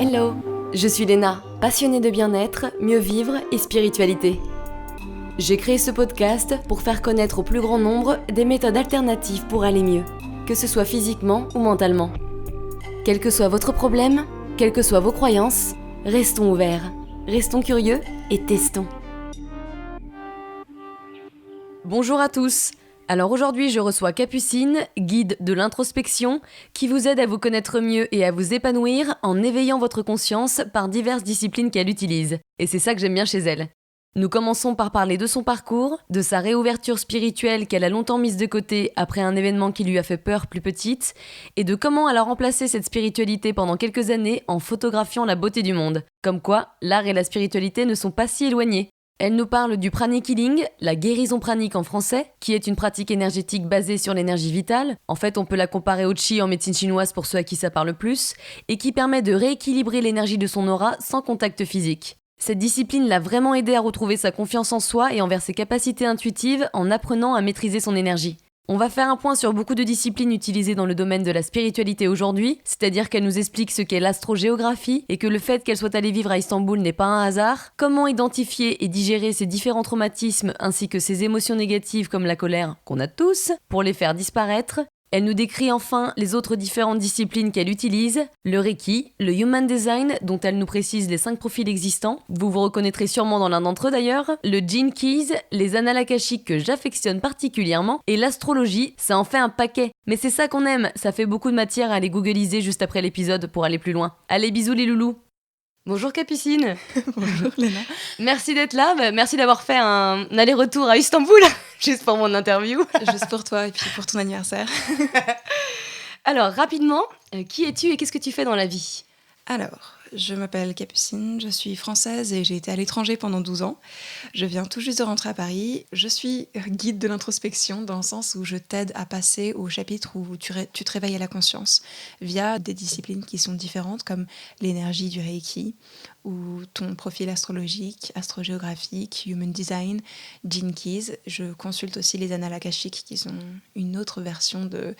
Hello, je suis Léna, passionnée de bien-être, mieux vivre et spiritualité. J'ai créé ce podcast pour faire connaître au plus grand nombre des méthodes alternatives pour aller mieux, que ce soit physiquement ou mentalement. Quel que soit votre problème, quelles que soient vos croyances, restons ouverts, restons curieux et testons. Bonjour à tous. Alors aujourd'hui, je reçois Capucine, guide de l'introspection, qui vous aide à vous connaître mieux et à vous épanouir en éveillant votre conscience par diverses disciplines qu'elle utilise. Et c'est ça que j'aime bien chez elle. Nous commençons par parler de son parcours, de sa réouverture spirituelle qu'elle a longtemps mise de côté après un événement qui lui a fait peur plus petite, et de comment elle a remplacé cette spiritualité pendant quelques années en photographiant la beauté du monde. Comme quoi, l'art et la spiritualité ne sont pas si éloignés. Elle nous parle du pranic healing, la guérison pranique en français, qui est une pratique énergétique basée sur l'énergie vitale. En fait, on peut la comparer au qi en médecine chinoise pour ceux à qui ça parle plus, et qui permet de rééquilibrer l'énergie de son aura sans contact physique. Cette discipline l'a vraiment aidé à retrouver sa confiance en soi et envers ses capacités intuitives en apprenant à maîtriser son énergie. On va faire un point sur beaucoup de disciplines utilisées dans le domaine de la spiritualité aujourd'hui, c'est-à-dire qu'elle nous explique ce qu'est l'astrogéographie et que le fait qu'elle soit allée vivre à Istanbul n'est pas un hasard, comment identifier et digérer ces différents traumatismes ainsi que ces émotions négatives comme la colère, qu'on a tous, pour les faire disparaître. Elle nous décrit enfin les autres différentes disciplines qu'elle utilise, le Reiki, le Human Design, dont elle nous précise les 5 profils existants, vous vous reconnaîtrez sûrement dans l'un d'entre eux d'ailleurs, le Gene Keys, les annales akashiques que j'affectionne particulièrement, et l'astrologie, ça en fait un paquet. Mais c'est ça qu'on aime, ça fait beaucoup de matière à aller googliser juste après l'épisode pour aller plus loin. Allez, bisous les loulous. Bonjour Capucine. Bonjour Léna. Merci d'être là, merci d'avoir fait un aller-retour à Istanbul, juste pour mon interview. Juste pour toi et puis pour ton anniversaire. Alors, rapidement, qui es-tu et qu'est-ce que tu fais dans la vie ? Alors, je m'appelle Capucine, je suis française et j'ai été à l'étranger pendant 12 ans. Je viens tout juste de rentrer à Paris. Je suis guide de l'introspection dans le sens où je t'aide à passer au chapitre où tu te réveilles à la conscience via des disciplines qui sont différentes comme l'énergie du Reiki ou ton profil astrologique, astrogéographique, Human Design, Gene Keys. Je consulte aussi les annales akashiques qui sont une autre version de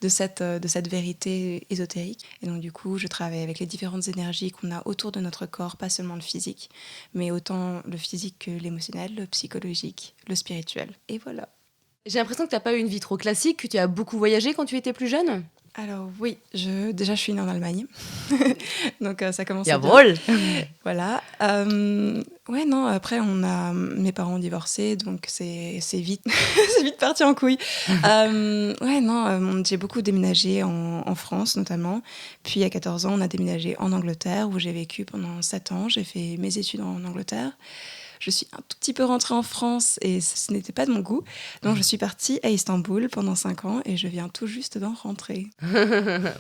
cette vérité ésotérique. Et donc du coup, je travaille avec les différentes énergies qu'on a autour de notre corps, pas seulement le physique, mais autant le physique que l'émotionnel, le psychologique, le spirituel. Et voilà. J'ai l'impression que tu n'as pas eu une vie trop classique, que tu as beaucoup voyagé quand tu étais plus jeune. Alors oui, déjà je suis née en Allemagne, donc ça commence Jawohl. Voilà. Ouais non, après mes parents ont divorcé, donc c'est vite, c'est vite parti en couille. Ouais non, j'ai beaucoup déménagé en France notamment, puis à 14 ans on a déménagé en Angleterre où j'ai vécu pendant 7 ans, j'ai fait mes études en Angleterre. Je suis un tout petit peu rentrée en France et ce n'était pas de mon goût. Donc je suis partie à Istanbul pendant 5 ans et je viens tout juste d'en rentrer.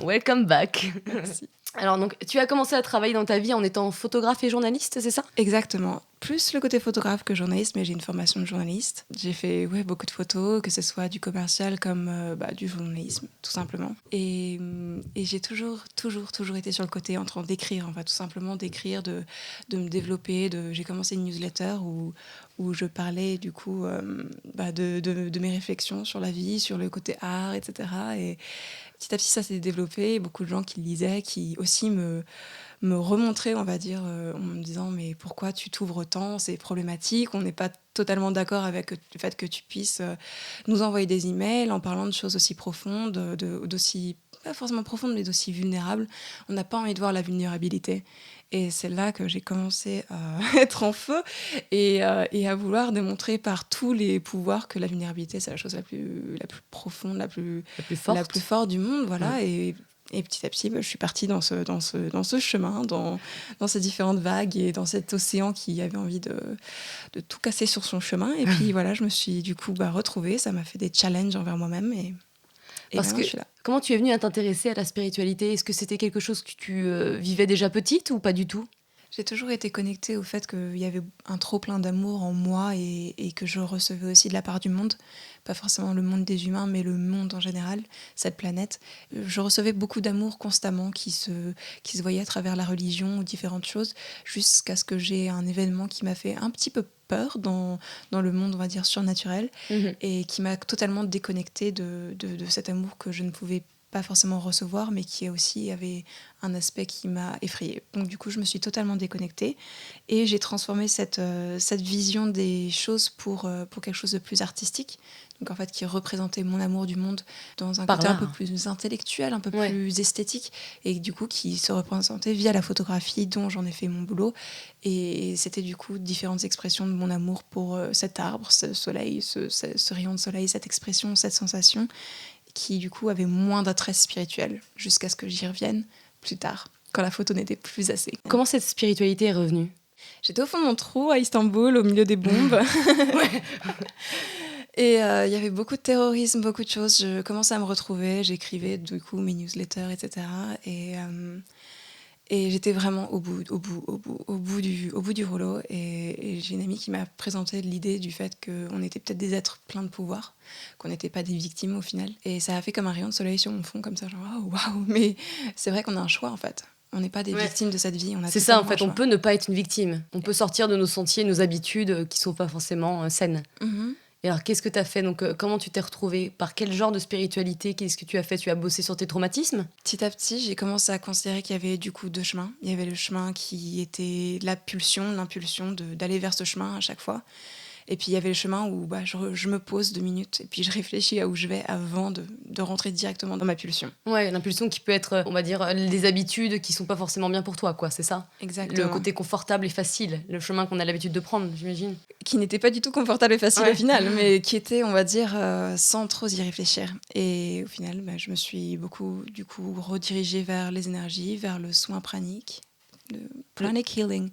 Welcome back. Merci. Alors donc, tu as commencé à travailler dans ta vie en étant photographe et journaliste, c'est ça ? Exactement. Plus le côté photographe que journaliste, mais j'ai une formation de journaliste. J'ai fait beaucoup de photos, que ce soit du commercial comme du journalisme, tout simplement. Et j'ai toujours été sur le côté en train d'écrire, tout simplement d'écrire, de me développer. J'ai commencé une newsletter où je parlais du coup de mes réflexions sur la vie, sur le côté art, etc. Et petit à petit, ça s'est développé. Beaucoup de gens qui lisaient, qui aussi me remontraient, on va dire, en me disant « Mais pourquoi tu t'ouvres tant ? C'est problématique. On n'est pas totalement d'accord avec le fait que tu puisses nous envoyer des emails en parlant de choses aussi profondes, d'aussi, pas forcément profondes, mais d'aussi vulnérables. On n'a pas envie de voir la vulnérabilité. » Et c'est là que j'ai commencé à être en feu et à vouloir démontrer par tous les pouvoirs que la vulnérabilité, c'est la chose la plus profonde, la plus forte du monde. Voilà. Et petit à petit, je suis partie dans ce chemin, dans ces différentes vagues et dans cet océan qui avait envie de tout casser sur son chemin. Et puis voilà, je me suis du coup retrouvée. Ça m'a fait des challenges envers moi-même. Et parce que, je suis là. Comment tu es venue à t'intéresser à la spiritualité ? Est-ce que c'était quelque chose que tu vivais déjà petite ou pas du tout ? J'ai toujours été connectée au fait qu'il y avait un trop-plein d'amour en moi et que je recevais aussi de la part du monde. Pas forcément le monde des humains, mais le monde en général, cette planète. Je recevais beaucoup d'amour constamment qui se voyait à travers la religion ou différentes choses, jusqu'à ce que j'ai un événement qui m'a fait un petit peu peur dans le monde, on va dire, surnaturel, et qui m'a totalement déconnectée de cet amour que je ne pouvais pas forcément recevoir, mais qui aussi avait un aspect qui m'a effrayée. Donc du coup, je me suis totalement déconnectée et j'ai transformé cette vision des choses pour quelque chose de plus artistique. Donc en fait, qui représentait mon amour du monde dans un Par côté un l'art. peu plus intellectuel, un peu Ouais. plus esthétique, et du coup qui se représentait via la photographie dont j'en ai fait mon boulot. Et c'était du coup différentes expressions de mon amour pour cet arbre, ce soleil, ce rayon de soleil, cette expression, cette sensation, qui du coup avait moins d'attrait spirituel, jusqu'à ce que j'y revienne plus tard, quand la photo n'était plus assez. Comment cette spiritualité est revenue? J'étais au fond de mon trou à Istanbul, au milieu des bombes. Et il y avait beaucoup de terrorisme, beaucoup de choses. Je commençais à me retrouver, j'écrivais du coup mes newsletters, etc. Et j'étais vraiment au bout du rouleau. Et j'ai une amie qui m'a présenté l'idée du fait qu'on était peut-être des êtres pleins de pouvoir, qu'on n'était pas des victimes au final. Et ça a fait comme un rayon de soleil sur mon fond, comme ça, genre waouh. Mais c'est vrai qu'on a un choix en fait. On n'est pas des victimes de cette vie. On a C'est ça, en totalement fait, un on choix. peut ne pas être une victime. On peut sortir de nos sentiers, nos habitudes qui sont pas forcément saines. Mhm. Et alors, qu'est-ce que tu as fait? Donc, comment tu t'es retrouvée? Par quel genre de spiritualité? Qu'est-ce que tu as fait? Tu as bossé sur tes traumatismes? Petit à petit, j'ai commencé à considérer qu'il y avait du coup deux chemins. Il y avait le chemin qui était l'impulsion d'aller vers ce chemin à chaque fois. Et puis il y avait le chemin où je me pose 2 minutes et puis je réfléchis à où je vais avant de rentrer directement dans ma pulsion. Ouais, l'impulsion qui peut être, on va dire, des habitudes qui sont pas forcément bien pour toi, quoi, c'est ça? Exactement. Le côté confortable et facile, le chemin qu'on a l'habitude de prendre, j'imagine. Qui n'était pas du tout confortable et facile Ouais. au final, mais qui était, on va dire, sans trop y réfléchir. Et au final, je me suis beaucoup, du coup, redirigée vers les énergies, vers le soin pranique, le pranic healing.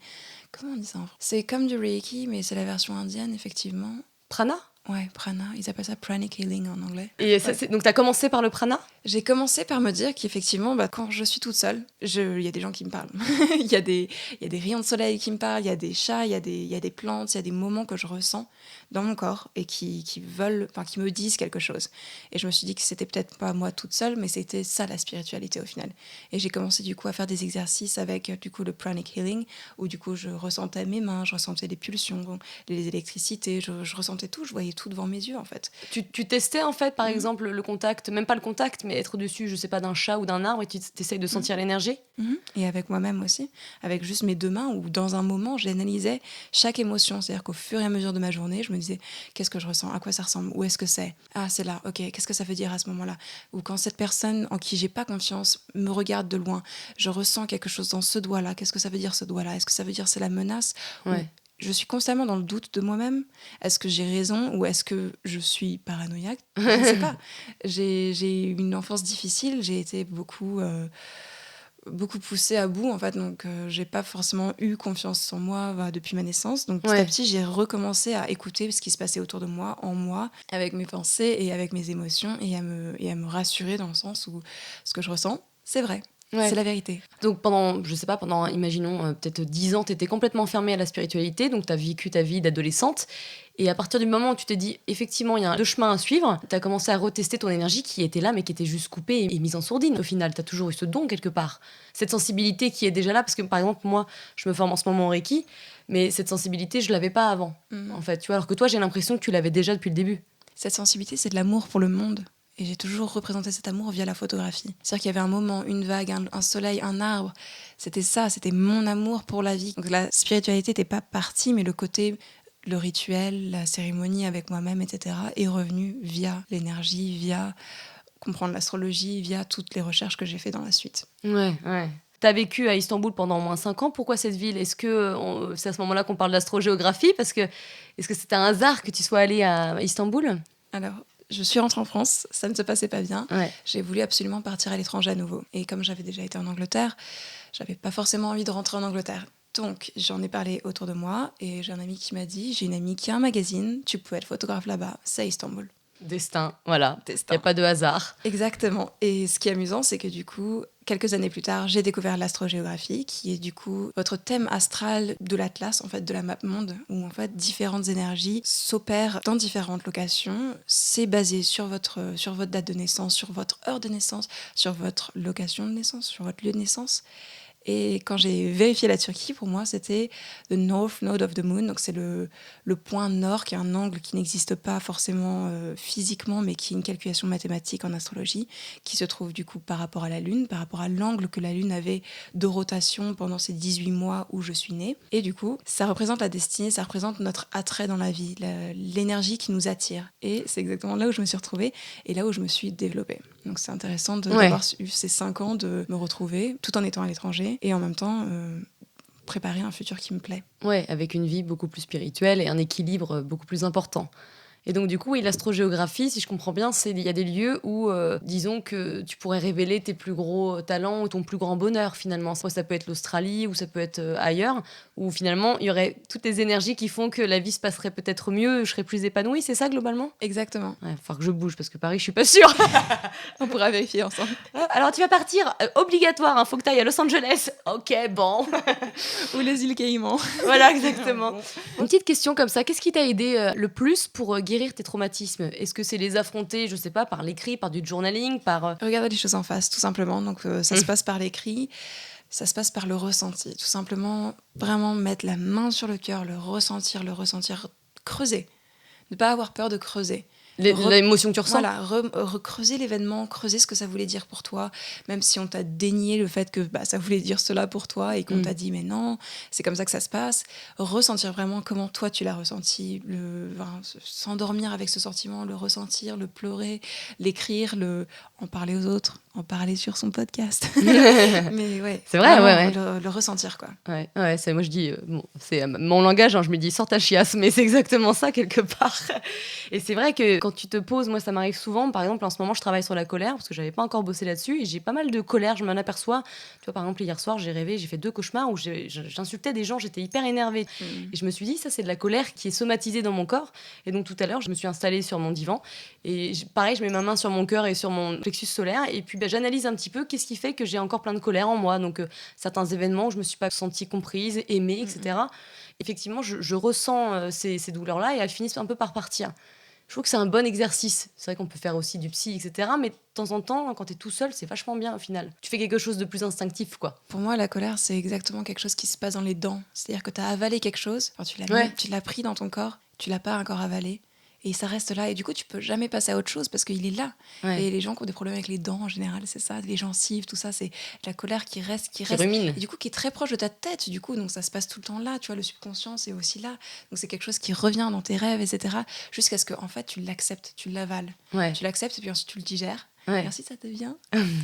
Comment on dit ça en français? C'est comme du Reiki, mais c'est la version indienne, effectivement. Prana? Ouais, prana. Ils appellent ça pranic healing en anglais. Et ça, donc, tu as commencé par le prana? J'ai commencé par me dire qu'effectivement, quand je suis toute seule, il y a des gens qui me parlent. Il y a des rayons de soleil qui me parlent, il y a des chats, il y a des plantes, il y a des moments que je ressens dans mon corps et qui me disent quelque chose. Et je me suis dit que c'était peut-être pas moi toute seule, mais c'était ça la spiritualité au final. Et j'ai commencé du coup à faire des exercices avec du coup le pranic healing, où du coup je ressentais mes mains, je ressentais les pulsions, les électricités, je ressentais tout, je voyais tout devant mes yeux en fait. Tu testais en fait, par exemple, le contact, même pas le contact, mais être dessus, je sais pas, d'un chat ou d'un arbre et tu essayes de sentir l'énergie? Et avec moi-même aussi, avec juste mes deux mains, où dans un moment, j'analysais chaque émotion. C'est-à-dire qu'au fur et à mesure de ma journée, je me disais, qu'est-ce que je ressens? À quoi ça ressemble? Où est-ce que c'est? Ah, c'est là, ok, qu'est-ce que ça veut dire à ce moment-là? Ou quand cette personne en qui j'ai pas confiance me regarde de loin, je ressens quelque chose dans ce doigt-là. Qu'est-ce que ça veut dire ce doigt-là? Est-ce que ça veut dire c'est la menace? Ouais. Je suis constamment dans le doute de moi-même. Est-ce que j'ai raison ou est-ce que je suis paranoïaque? Je ne sais pas. J'ai eu une enfance difficile, j'ai été beaucoup poussée à bout en fait, donc j'ai pas forcément eu confiance en moi depuis ma naissance. Donc petit à petit, j'ai recommencé à écouter ce qui se passait autour de moi, en moi, avec mes pensées et avec mes émotions, et à me rassurer dans le sens où ce que je ressens, c'est vrai. Ouais. C'est la vérité. Donc pendant, imaginons, peut-être 10 ans, tu étais complètement fermée à la spiritualité, donc tu as vécu ta vie d'adolescente. Et à partir du moment où tu t'es dit, effectivement, il y a deux chemins à suivre, tu as commencé à retester ton énergie qui était là, mais qui était juste coupée et mise en sourdine. Au final, tu as toujours eu ce don quelque part. Cette sensibilité qui est déjà là, parce que par exemple, moi, je me forme en ce moment en Reiki, mais cette sensibilité, je l'avais pas avant, en fait. Tu vois, alors que toi, j'ai l'impression que tu l'avais déjà depuis le début. Cette sensibilité, c'est de l'amour pour le monde. Et j'ai toujours représenté cet amour via la photographie. C'est-à-dire qu'il y avait un moment, une vague, un soleil, un arbre. C'était ça, c'était mon amour pour la vie. Donc la spiritualité n'était pas partie, mais le rituel, la cérémonie avec moi-même, etc., est revenu via l'énergie, via comprendre l'astrologie, via toutes les recherches que j'ai fait dans la suite. Ouais. T'as vécu à Istanbul pendant au moins 5 ans. Pourquoi cette ville? Est-ce que c'est à ce moment-là qu'on parle d'astrogéographie? Est-ce que c'était un hasard que tu sois allée à Istanbul? Alors, je suis rentrée en France, ça ne se passait pas bien. Ouais. J'ai voulu absolument partir à l'étranger à nouveau. Et comme j'avais déjà été en Angleterre, j'avais pas forcément envie de rentrer en Angleterre. Donc, j'en ai parlé autour de moi et j'ai un ami qui m'a dit, j'ai une amie qui a un magazine, tu peux être photographe là-bas, c'est à Istanbul. Destin, voilà. Destin. Il n'y a pas de hasard. Exactement. Et ce qui est amusant, c'est que du coup, quelques années plus tard, j'ai découvert l'astrogéographie, qui est du coup votre thème astral de l'Atlas, en fait, de la map monde, où en fait différentes énergies s'opèrent dans différentes locations. C'est basé sur votre date de naissance, sur votre heure de naissance, sur votre location de naissance, sur votre lieu de naissance. Et quand j'ai vérifié la Turquie, pour moi, c'était the north node of the moon. Donc, c'est le point nord, qui est un angle qui n'existe pas forcément physiquement, mais qui est une calculation mathématique en astrologie, qui se trouve du coup par rapport à la Lune, par rapport à l'angle que la Lune avait de rotation pendant ces 18 mois où je suis née. Et du coup, ça représente la destinée, ça représente notre attrait dans la vie, l'énergie qui nous attire. Et c'est exactement là où je me suis retrouvée et là où je me suis développée. Donc, c'est intéressant d'avoir eu ces 5 ans de me retrouver tout en étant à l'étranger et en même temps préparer un futur qui me plaît. Ouais, avec une vie beaucoup plus spirituelle et un équilibre beaucoup plus important. Et donc, du coup, oui, l'astrogéographie, si je comprends bien, il y a des lieux où, disons que tu pourrais révéler tes plus gros talents ou ton plus grand bonheur, finalement. Ça peut être l'Australie ou ça peut être ailleurs, où finalement, il y aurait toutes les énergies qui font que la vie se passerait peut-être mieux, je serais plus épanouie, c'est ça, globalement ? Exactement. Ouais, il va falloir que je bouge, parce que Paris, je suis pas sûre. On pourra vérifier ensemble. Alors, tu vas partir, obligatoire, faut que tu ailles à Los Angeles. Ok, bon. Ou les îles Caïmans. Voilà, exactement. Une petite question comme ça, qu'est-ce qui t'a aidé le plus pour guérir tes traumatismes ? Est-ce que c'est les affronter, je sais pas, par l'écrit, par du journaling, par... Regarder les choses en face, tout simplement. Donc, ça se passe par l'écrit, ça se passe par le ressenti. Tout simplement, vraiment mettre la main sur le cœur, le ressentir, creuser. Ne pas avoir peur de creuser. L'émotion que tu ressens. Voilà, recreuser l'événement, creuser ce que ça voulait dire pour toi, même si on t'a dénié le fait que ça voulait dire cela pour toi et qu'on t'a dit mais non, c'est comme ça que ça se passe. Ressentir vraiment comment toi tu l'as ressenti, s'endormir avec ce sentiment, le ressentir, le pleurer, l'écrire, en parler aux autres, en parler sur son podcast. Mais ouais, c'est vrai, ouais. Le ressentir quoi. Ouais, moi je dis, c'est mon langage, je me dis sors ta chiasse, mais c'est exactement ça quelque part. Et c'est vrai que quand tu te poses, moi ça m'arrive souvent, par exemple en ce moment je travaille sur la colère parce que j'avais pas encore bossé là-dessus et j'ai pas mal de colère, je m'en aperçois. Tu vois, par exemple hier soir j'ai rêvé, j'ai fait 2 cauchemars où j'insultais des gens, j'étais hyper énervée. Et je me suis dit ça c'est de la colère qui est somatisée dans mon corps. Et donc tout à l'heure je me suis installée sur mon divan et pareil je mets ma main sur mon cœur et sur mon plexus solaire et puis j'analyse un petit peu qu'est-ce qui fait que j'ai encore plein de colère en moi. Donc certains événements où je me suis pas sentie comprise, aimée, etc. Effectivement je ressens ces douleurs-là et elles finissent un peu par partir. Je trouve que c'est un bon exercice. C'est vrai qu'on peut faire aussi du psy, etc. Mais de temps en temps, quand t'es tout seul, c'est vachement bien au final. Tu fais quelque chose de plus instinctif, quoi. Pour moi, la colère, c'est exactement quelque chose qui se passe dans les dents. C'est-à-dire que t'as avalé quelque chose, tu l'as pris dans ton corps, tu l'as pas encore avalé, et ça reste là. Et du coup, tu peux jamais passer à autre chose parce qu'il est là. Ouais. Et les gens qui ont des problèmes avec les dents, en général, c'est ça. Les gencives, tout ça, c'est la colère qui reste. Qui rumine. Et du coup, qui est très proche de ta tête. Du coup, donc ça se passe tout le temps là. Tu vois, le subconscient, c'est aussi là. Donc c'est quelque chose qui revient dans tes rêves, etc. Jusqu'à ce que, en fait, tu l'acceptes, tu l'avales. Ouais. Tu l'acceptes et puis ensuite tu le digères. Ouais. Et ensuite, ça devient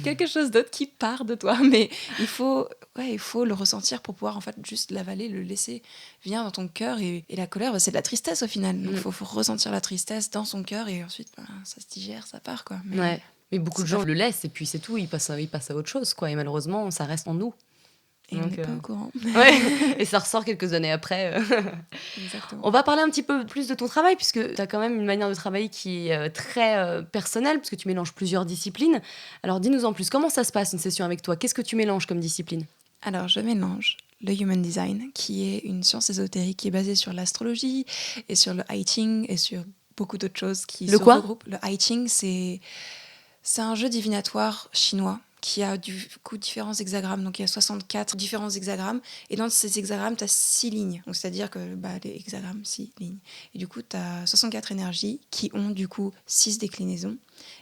quelque chose d'autre qui part de toi. Mais il faut le ressentir pour pouvoir en fait juste l'avaler, le laisser venir dans ton cœur. Et la colère, c'est de la tristesse au final. Donc, il faut ressentir la tristesse dans son cœur et ensuite, ça se digère, ça part, quoi. Mais beaucoup de gens le laissent et puis c'est tout. Ils passent à autre chose, quoi. Et malheureusement, ça reste en nous. Et donc, on n'est pas au courant. Et ça ressort quelques années après. Exactement. On va parler un petit peu plus de ton travail, puisque tu as quand même une manière de travailler qui est très personnelle, puisque tu mélanges plusieurs disciplines. Alors, dis-nous en plus, comment ça se passe une session avec toi ? Qu'est-ce que tu mélanges comme discipline ? Alors, je mélange le Human Design, qui est une science ésotérique qui est basée sur l'astrologie et sur le I Ching et sur beaucoup d'autres choses qui se regroupent. Le I Ching, c'est un jeu divinatoire chinois qui a du coup différents hexagrammes. Donc il y a 64 différents hexagrammes. Et dans ces hexagrammes, tu as 6 lignes. Donc c'est-à-dire que les hexagrammes, 6 lignes. Et du coup, tu as 64 énergies qui ont du coup 6 déclinaisons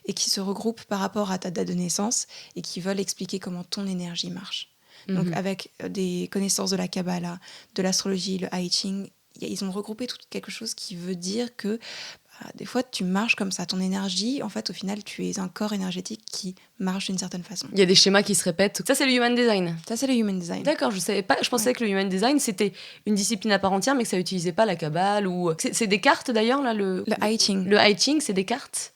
et qui se regroupent par rapport à ta date de naissance et qui veulent expliquer comment ton énergie marche. Donc avec des connaissances de la Kabbalah, de l'astrologie, le I Ching, ils ont regroupé tout quelque chose qui veut dire que des fois, tu marches comme ça. Ton énergie, en fait, au final, tu es un corps énergétique qui marche d'une certaine façon. Il y a des schémas qui se répètent. Ça, c'est le Human Design. Ça, c'est le Human Design. D'accord, je savais pas. Je pensais que le Human Design, c'était une discipline à part entière, mais que ça utilisait pas la Kabbale ou... C'est des cartes, d'ailleurs, là, le I Ching. Le I Ching, c'est des cartes ?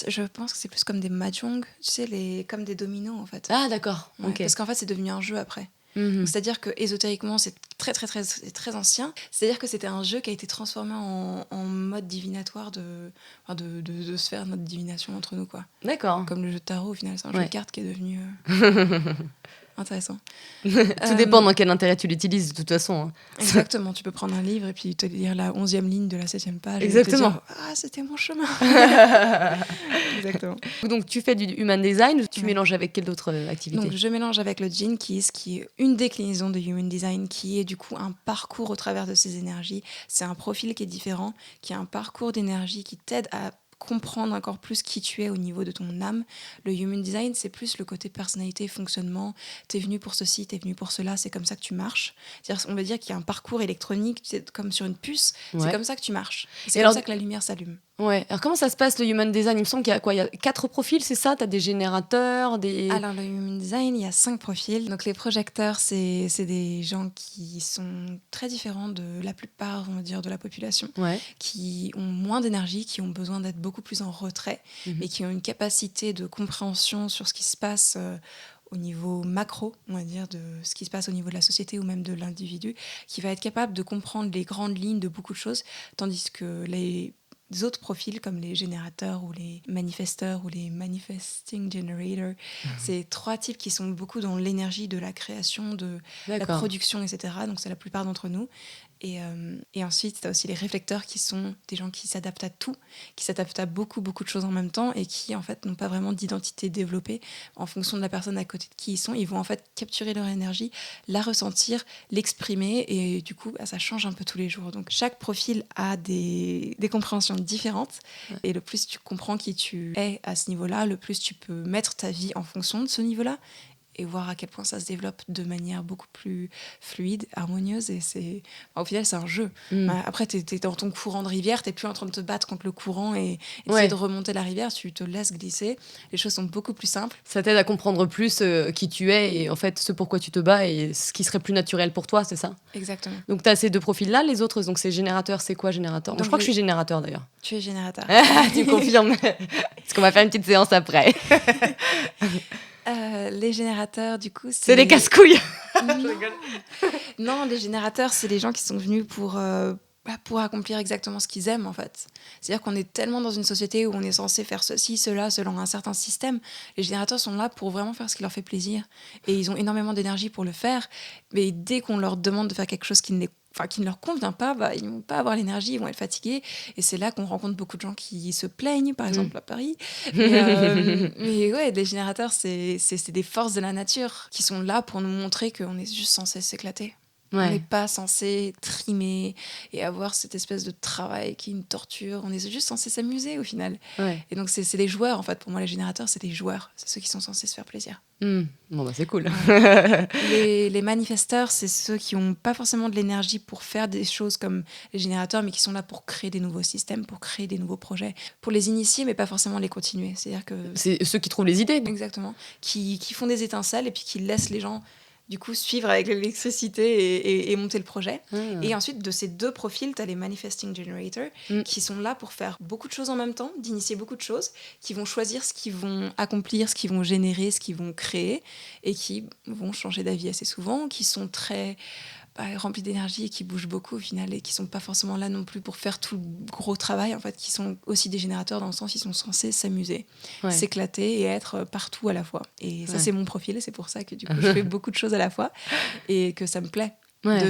Je pense que c'est plus comme des mahjong, tu sais, comme des dominos, en fait. Ah, d'accord. Ouais, Okay. Parce qu'en fait, c'est devenu un jeu après. Donc, c'est-à-dire que ésotériquement, c'est très, très, très, très ancien. C'est-à-dire que c'était un jeu qui a été transformé en mode divinatoire de se faire notre divination entre nous, quoi. D'accord. Comme le jeu de tarot, au final, c'est un jeu de cartes qui est devenu... intéressant. Tout dépend dans quel intérêt tu l'utilises, de toute façon. Exactement, tu peux prendre un livre et puis te lire la 11e ligne de la 7e page. Exactement. Et te dire, ah, c'était mon chemin. Exactement. Donc, tu fais du human design, tu Ouais. mélanges avec quelle autre activité? Donc, je mélange avec le Gene Keys, qui est une déclinaison de Human Design, qui est du coup un parcours au travers de ces énergies. C'est un profil qui est différent, qui a un parcours d'énergie qui t'aide à comprendre encore plus qui tu es au niveau de ton âme. Le Human Design, c'est plus le côté personnalité, fonctionnement. T'es venu pour ceci, t'es venu pour cela, c'est comme ça que tu marches. C'est-à-dire, on va dire qu'il y a un parcours électronique, c'est comme sur une puce, Ouais. c'est comme ça que tu marches. C'est Et comme alors- ça que la lumière s'allume. Ouais. Alors, comment ça se passe, le human design? Il me semble qu'il y a quoi? Il y a 4 profils, c'est ça? T'as des générateurs, des... Alors, le Human Design, il y a 5 profils. Donc, les projecteurs, c'est des gens qui sont très différents de la plupart, on va dire, de la population, Ouais. qui ont moins d'énergie, qui ont besoin d'être beaucoup plus en retrait Mhm. et qui ont une capacité de compréhension sur ce qui se passe au niveau macro, on va dire, de ce qui se passe au niveau de la société ou même de l'individu, qui va être capable de comprendre les grandes lignes de beaucoup de choses, tandis que les autres profils comme les générateurs ou les manifesteurs ou les manifesting generators, c'est 3 types qui sont beaucoup dans l'énergie de la création, de la D'accord. production, etc. Donc c'est la plupart d'entre nous. Et ensuite, tu as aussi les réflecteurs qui sont des gens qui s'adaptent à tout, qui s'adaptent à beaucoup, beaucoup de choses en même temps et qui, en fait, n'ont pas vraiment d'identité développée en fonction de la personne à côté de qui ils sont. Ils vont, en fait, capturer leur énergie, la ressentir, l'exprimer et du coup, ça change un peu tous les jours. Donc, chaque profil a des compréhensions différentes et le plus tu comprends qui tu es à ce niveau-là, le plus tu peux mettre ta vie en fonction de ce niveau-là et voir à quel point ça se développe de manière beaucoup plus fluide, harmonieuse. Et au final, c'est un jeu. Mm. Après, t'es dans ton courant de rivière, t'es plus en train de te battre contre le courant et essayer Ouais. de remonter la rivière, tu te laisses glisser. Les choses sont beaucoup plus simples. Ça t'aide à comprendre plus qui tu es et en fait ce pourquoi tu te bats et ce qui serait plus naturel pour toi, c'est ça? Exactement. Donc tu as ces 2 profils-là, les autres, donc c'est générateur, c'est quoi générateur? Moi, je Donc, crois que je suis générateur d'ailleurs. Tu es générateur. Tu me confirmes? Parce qu'on va faire une petite séance après. Les générateurs, du coup, C'est des casse-couilles. Non, les générateurs, c'est les gens qui sont venus pour accomplir exactement ce qu'ils aiment, en fait. C'est-à-dire qu'on est tellement dans une société où on est censé faire ceci, cela, selon un certain système. Les générateurs sont là pour vraiment faire ce qui leur fait plaisir. Et ils ont énormément d'énergie pour le faire. Mais dès qu'on leur demande de faire quelque chose qui ne leur convient pas, ils ne vont pas avoir l'énergie, ils vont être fatigués. Et c'est là qu'on rencontre beaucoup de gens qui se plaignent, par exemple à Paris. Mais ouais, les générateurs, c'est des forces de la nature qui sont là pour nous montrer qu'on est juste censé s'éclater. On n'est pas censé trimer et avoir cette espèce de travail qui est une torture. On est juste censé s'amuser au final. Ouais. Et donc, c'est des joueurs, en fait. Pour moi, les générateurs, c'est des joueurs. C'est ceux qui sont censés se faire plaisir. Bon, c'est cool. Les manifesteurs, c'est ceux qui n'ont pas forcément de l'énergie pour faire des choses comme les générateurs, mais qui sont là pour créer des nouveaux systèmes, pour créer des nouveaux projets, pour les initier, mais pas forcément les continuer. C'est-à-dire que... C'est ceux qui trouvent les idées. Exactement. Qui font des étincelles et puis qui laissent les gens du coup suivre avec l'électricité et monter le projet. Et ensuite, de ces 2 profils, tu as les Manifesting Generators qui sont là pour faire beaucoup de choses en même temps, d'initier beaucoup de choses, qui vont choisir ce qu'ils vont accomplir, ce qu'ils vont générer, ce qu'ils vont créer, et qui vont changer d'avis assez souvent, qui sont très remplis d'énergie et qui bougent beaucoup au final, et qui sont pas forcément là non plus pour faire tout le gros travail, en fait, qui sont aussi des générateurs dans le sens ils sont censés s'amuser, s'éclater et être partout à la fois. Et ça, c'est mon profil, et c'est pour ça que du coup, je fais beaucoup de choses à la fois et que ça me plaît.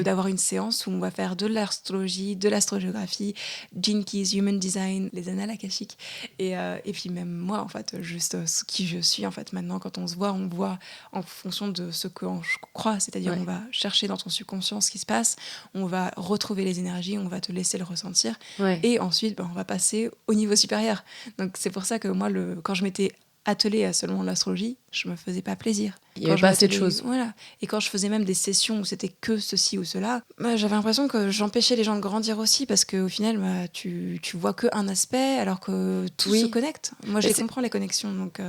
D'avoir une séance où on va faire de l'astrologie, de l'astrogéographie, Gene Keys, Human Design, les annales akashiques, et puis même moi, en fait, juste qui je suis, en fait. Maintenant, quand on se voit, on voit en fonction de ce que je crois, c'est-à-dire on va chercher dans ton subconscient ce qui se passe, on va retrouver les énergies, on va te laisser le ressentir, et ensuite, on va passer au niveau supérieur. Donc c'est pour ça que moi, quand je m'étais attelée à seulement l'astrologie, je me faisais pas plaisir. Il n'y avait pas assez de choses. Voilà. Et quand je faisais même des sessions où c'était que ceci ou cela, j'avais l'impression que j'empêchais les gens de grandir aussi, parce qu'au final, tu vois qu'un aspect alors que tout se connecte. Moi, je comprends les connexions. Donc,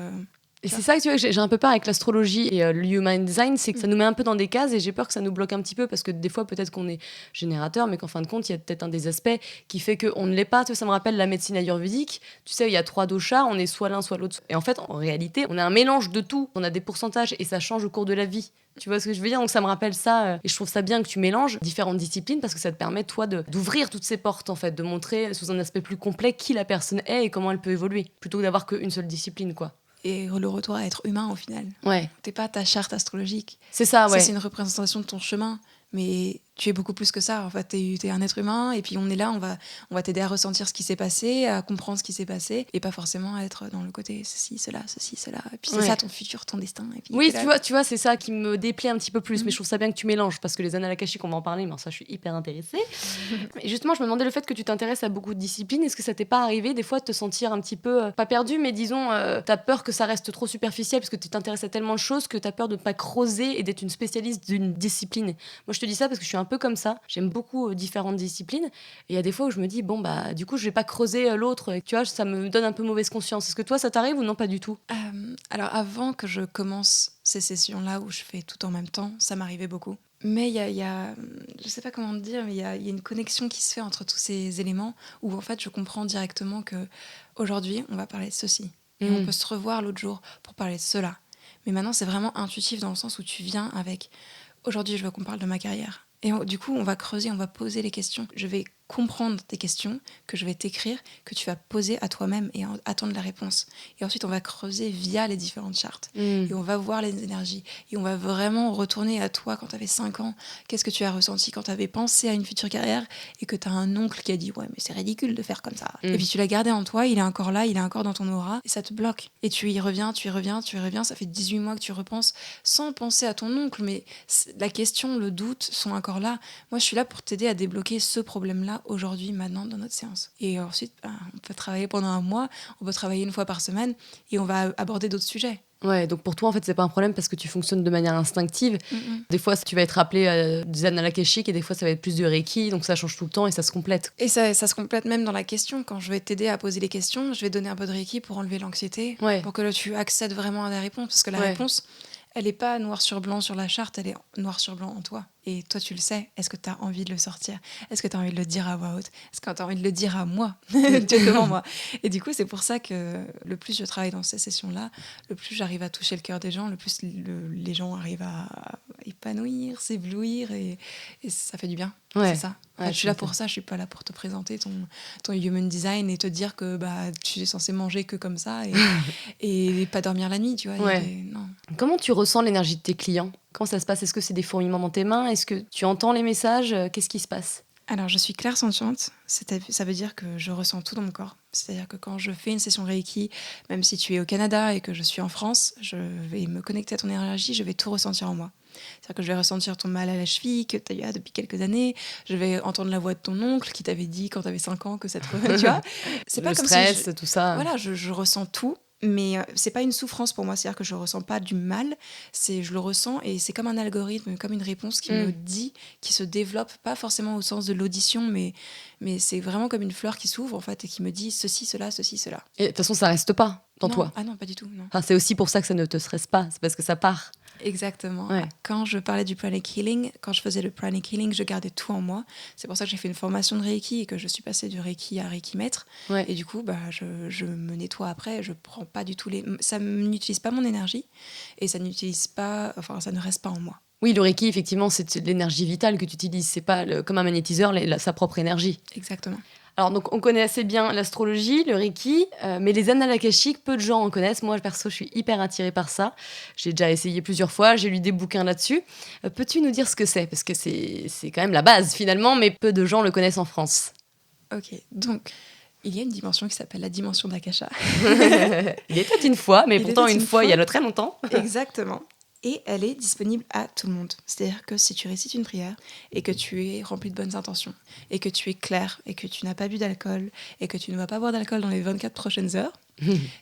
et c'est ça que tu vois, j'ai un peu peur avec l'astrologie et le human design, c'est que ça nous met un peu dans des cases et j'ai peur que ça nous bloque un petit peu, parce que des fois peut-être qu'on est générateur, mais qu'en fin de compte il y a peut-être un des aspects qui fait qu'on ne l'est pas. Tu vois, ça me rappelle la médecine ayurvédique, tu sais, il y a 3 doshas, on est soit l'un soit l'autre, et en fait en réalité on a un mélange de tout, on a des pourcentages et ça change au cours de la vie. Tu vois ce que je veux dire? Donc ça me rappelle ça, et je trouve ça bien que tu mélanges différentes disciplines, parce que ça te permet toi d'ouvrir toutes ces portes, en fait, de montrer sous un aspect plus complet qui la personne est et comment elle peut évoluer, plutôt que d'avoir qu'une seule discipline, quoi. et le retour à être humain au final. Ouais. T'es pas ta charte astrologique. C'est ça, ouais. Ça, c'est une représentation de ton chemin. Mais tu es beaucoup plus que ça. En fait, t'es un être humain et puis on est là, on va t'aider à ressentir ce qui s'est passé, à comprendre ce qui s'est passé et pas forcément à être dans le côté ceci, cela. Et puis c'est ça ton futur, ton destin. Et puis oui, tu vois, c'est ça qui me déplaît un petit peu plus. Mais je trouve ça bien que tu mélanges parce que les annales akashiques, on va en parler, mais ça, je suis hyper intéressée. Et justement, je me demandais le fait que tu t'intéresses à beaucoup de disciplines. Est-ce que ça t'est pas arrivé des fois de te sentir un petit peu, pas perdu, mais disons, t'as peur que ça reste trop superficiel parce que tu t'intéresses à tellement de choses que t'as peur de ne pas creuser et d'être une spécialiste d'une discipline. Moi, je te dis ça parce que je suis un peu comme ça. J'aime beaucoup différentes disciplines. Et il y a des fois où je me dis, bon, bah, du coup, je vais pas creuser l'autre. Et tu vois, ça me donne un peu mauvaise conscience. Est-ce que toi, ça t'arrive ou non, pas du tout? Alors, avant que je commence ces sessions-là où je fais tout en même temps, ça m'arrivait beaucoup. Mais il y a, je sais pas comment te dire, mais il y a une connexion qui se fait entre tous ces éléments où en fait je comprends directement que aujourd'hui on va parler de ceci. Et on peut se revoir l'autre jour pour parler de cela. Mais maintenant c'est vraiment intuitif dans le sens où tu viens avec aujourd'hui je veux qu'on parle de ma carrière. Et du coup on va creuser, on va poser les questions. Je vais comprendre tes questions, que je vais t'écrire, que tu vas poser à toi-même et attendre la réponse. Et ensuite, on va creuser via les différentes chartes. Et on va voir les énergies. Et on va vraiment retourner à toi quand tu avais 5 ans. Qu'est-ce que tu as ressenti quand tu avais pensé à une future carrière et que tu as un oncle qui a dit « Ouais, mais c'est ridicule de faire comme ça. » Et puis tu l'as gardé en toi, il est encore là, il est encore dans ton aura. Et ça te bloque. Et tu y reviens. Ça fait 18 mois que tu repenses sans penser à ton oncle. Mais la question, le doute sont encore là. Moi, je suis là pour t'aider à débloquer ce problème-là aujourd'hui, maintenant, dans notre séance. Et ensuite, on peut travailler pendant un mois, on peut travailler une fois par semaine et on va aborder d'autres sujets. Ouais, donc pour toi, en fait, c'est pas un problème parce que tu fonctionnes de manière instinctive. Des fois, tu vas être appelé à des annales akashiques et des fois, ça va être plus du reiki, donc ça change tout le temps et ça se complète. Et ça se complète même dans la question. Quand je vais t'aider à poser les questions, je vais donner un peu de reiki pour enlever l'anxiété, pour que tu accèdes vraiment à la réponse. Parce que la réponse, elle n'est pas noir sur blanc sur la charte, elle est noir sur blanc en toi. Et toi, tu le sais. Est-ce que tu as envie de le sortir? Est-ce que tu as envie de le dire à voix haute? Est-ce que tu as envie de le dire à moi? Devant moi. Et du coup, c'est pour ça que le plus je travaille dans ces sessions-là, le plus j'arrive à toucher le cœur des gens, le plus les gens arrivent à épanouir, s'éblouir et ça fait du bien. C'est ça. Je suis là pour ça, je suis pas là pour te présenter ton human design et te dire que tu es censé manger que comme ça et pas dormir la nuit, tu vois. Non. Comment tu ressens l'énergie de tes clients? Comment ça se passe? Est-ce que c'est des fourmillements dans tes mains? Est-ce que tu entends les messages? Qu'est-ce qui se passe? Alors, je suis clairsentiente, ça veut dire que je ressens tout dans mon corps. C'est-à-dire que quand je fais une session Reiki, même si tu es au Canada et que je suis en France, je vais me connecter à ton énergie, je vais tout ressentir en moi. C'est-à-dire que je vais ressentir ton mal à la cheville que tu as depuis quelques années, je vais entendre la voix de ton oncle qui t'avait dit quand tu avais 5 ans que ça te... Tu vois, c'est pas le comme stress, si tout ça. Voilà, je ressens tout. Mais c'est pas une souffrance pour moi, c'est-à-dire que je ressens pas du mal, je le ressens et c'est comme un algorithme, comme une réponse qui me dit, qui se développe, pas forcément au sens de l'audition, mais c'est vraiment comme une fleur qui s'ouvre en fait et qui me dit ceci, cela, ceci, cela. Et de toute façon, ça reste pas dans toi. Ah non, pas du tout, non. Enfin, c'est aussi pour ça que ça ne te stresse pas, c'est parce que ça part. Exactement. Ouais. Quand je parlais du pranic healing, quand je faisais le pranic healing, je gardais tout en moi. C'est pour ça que j'ai fait une formation de Reiki et que je suis passée du Reiki à Reiki maître. Et du coup, je me nettoie après. Je prends pas du tout ça n'utilise pas mon énergie et ça n'utilise pas, enfin, ça ne reste pas en moi. Oui, le Reiki, effectivement, c'est de l'énergie vitale que tu utilises. C'est pas comme un magnétiseur, sa propre énergie. Exactement. Alors, donc, on connaît assez bien l'astrologie, le Reiki, mais les annales akashiques, peu de gens en connaissent. Moi, perso, je suis hyper attirée par ça. J'ai déjà essayé plusieurs fois, j'ai lu des bouquins là-dessus. Peux-tu nous dire ce que c'est? Parce que c'est quand même la base, finalement, mais peu de gens le connaissent en France. Ok, donc... Il y a une dimension qui s'appelle la dimension d'Akasha. Il était une fois, mais pourtant une fois, il y a très longtemps. Exactement. Et elle est disponible à tout le monde. C'est-à-dire que si tu récites une prière et que tu es rempli de bonnes intentions et que tu es clair et que tu n'as pas bu d'alcool et que tu ne vas pas boire d'alcool dans les 24 prochaines heures,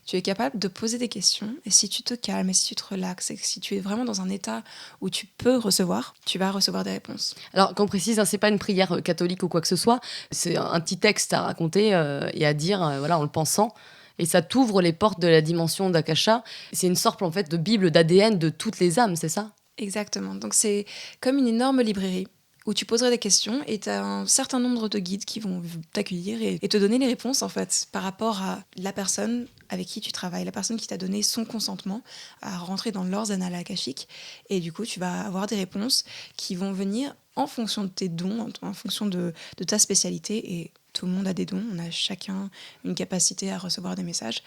tu es capable de poser des questions et si tu te calmes et si tu te relaxes et si tu es vraiment dans un état où tu peux recevoir, tu vas recevoir des réponses. Alors qu'on précise, c'est pas une prière catholique ou quoi que ce soit, c'est un petit texte à raconter et à dire voilà, en le pensant. Et ça t'ouvre les portes de la dimension d'Akasha. C'est une sorte en fait de bible d'ADN de toutes les âmes, c'est ça? Exactement. Donc c'est comme une énorme librairie où tu poserais des questions et tu as un certain nombre de guides qui vont t'accueillir et te donner les réponses en fait par rapport à la personne avec qui tu travailles, la personne qui t'a donné son consentement à rentrer dans leurs annales akashiques. Et du coup, tu vas avoir des réponses qui vont venir en fonction de tes dons, en fonction de ta spécialité et tout le monde a des dons, on a chacun une capacité à recevoir des messages.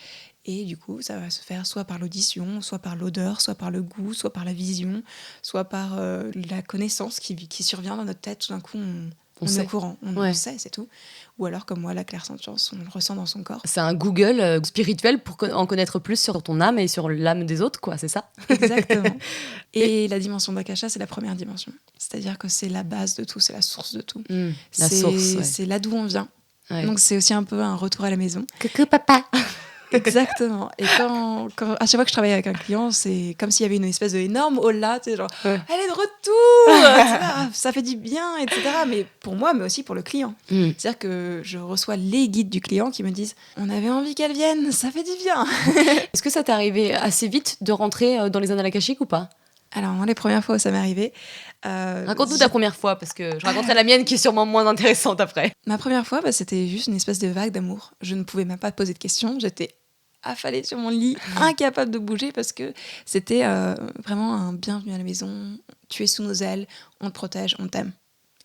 Et du coup, ça va se faire soit par l'audition, soit par l'odeur, soit par le goût, soit par la vision, soit par la connaissance qui survient dans notre tête. Tout d'un coup, on est sait. au courant, on Ouais. le sait, c'est tout. Ou alors, comme moi, la clairsentience, on le ressent dans son corps. C'est un Google spirituel pour en connaître plus sur ton âme et sur l'âme des autres, quoi, c'est ça? Exactement. Et la dimension d'Akasha, c'est la première dimension. C'est-à-dire que c'est la base de tout, c'est la source de tout. La source, ouais. C'est là d'où on vient. Ouais. Donc c'est aussi un peu un retour à la maison. Coucou papa. Exactement. Et quand à chaque fois que je travaille avec un client, c'est comme s'il y avait une espèce d'énorme hall-là, tu sais, genre, Ouais. elle est de retour, etc. Ça fait du bien, etc. Mais pour moi, mais aussi pour le client. C'est-à-dire que je reçois les guides du client qui me disent, on avait envie qu'elle vienne, ça fait du bien. Est-ce que ça t'est arrivé assez vite de rentrer dans les annales akashiques ou pas? Alors, moi, les premières fois où ça m'est arrivé... Raconte-nous ta première fois, parce que je raconterai la mienne qui est sûrement moins intéressante après. Ma première fois, c'était juste une espèce de vague d'amour. Je ne pouvais même pas poser de questions. J'étais affalée sur mon lit, incapable de bouger parce que c'était vraiment un bienvenue à la maison. Tu es sous nos ailes, on te protège, on t'aime.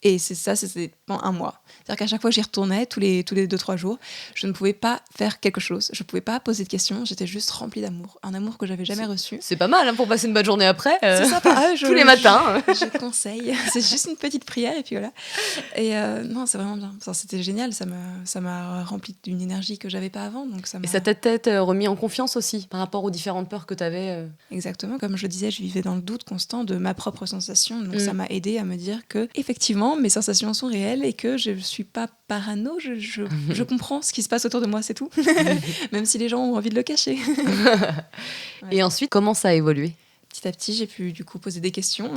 Et c'était pendant un mois. C'est-à-dire qu'à chaque fois que j'y retournais, tous les 2-3 jours, je ne pouvais pas faire quelque chose. Je ne pouvais pas poser de questions. J'étais juste remplie d'amour. Un amour que j'avais jamais reçu. C'est pas mal pour passer une bonne journée après. C'est ça, pareil, tous les matins. Je conseille. C'est juste une petite prière et puis voilà. Et non, c'est vraiment bien. Enfin, c'était génial. Ça m'a rempli d'une énergie que j'avais pas avant. Donc et ça t'a peut-être remis en confiance aussi par rapport aux différentes peurs que t'avais. Exactement. Comme je le disais, je vivais dans le doute constant de ma propre sensation. Donc ça m'a aidé à me dire que effectivement, mes sensations sont réelles et que je ne suis pas parano. Je comprends ce qui se passe autour de moi, c'est tout. Même si les gens ont envie de le cacher. Ouais. Et ensuite, comment ça a évolué ? Petit à petit, j'ai pu du coup poser des questions.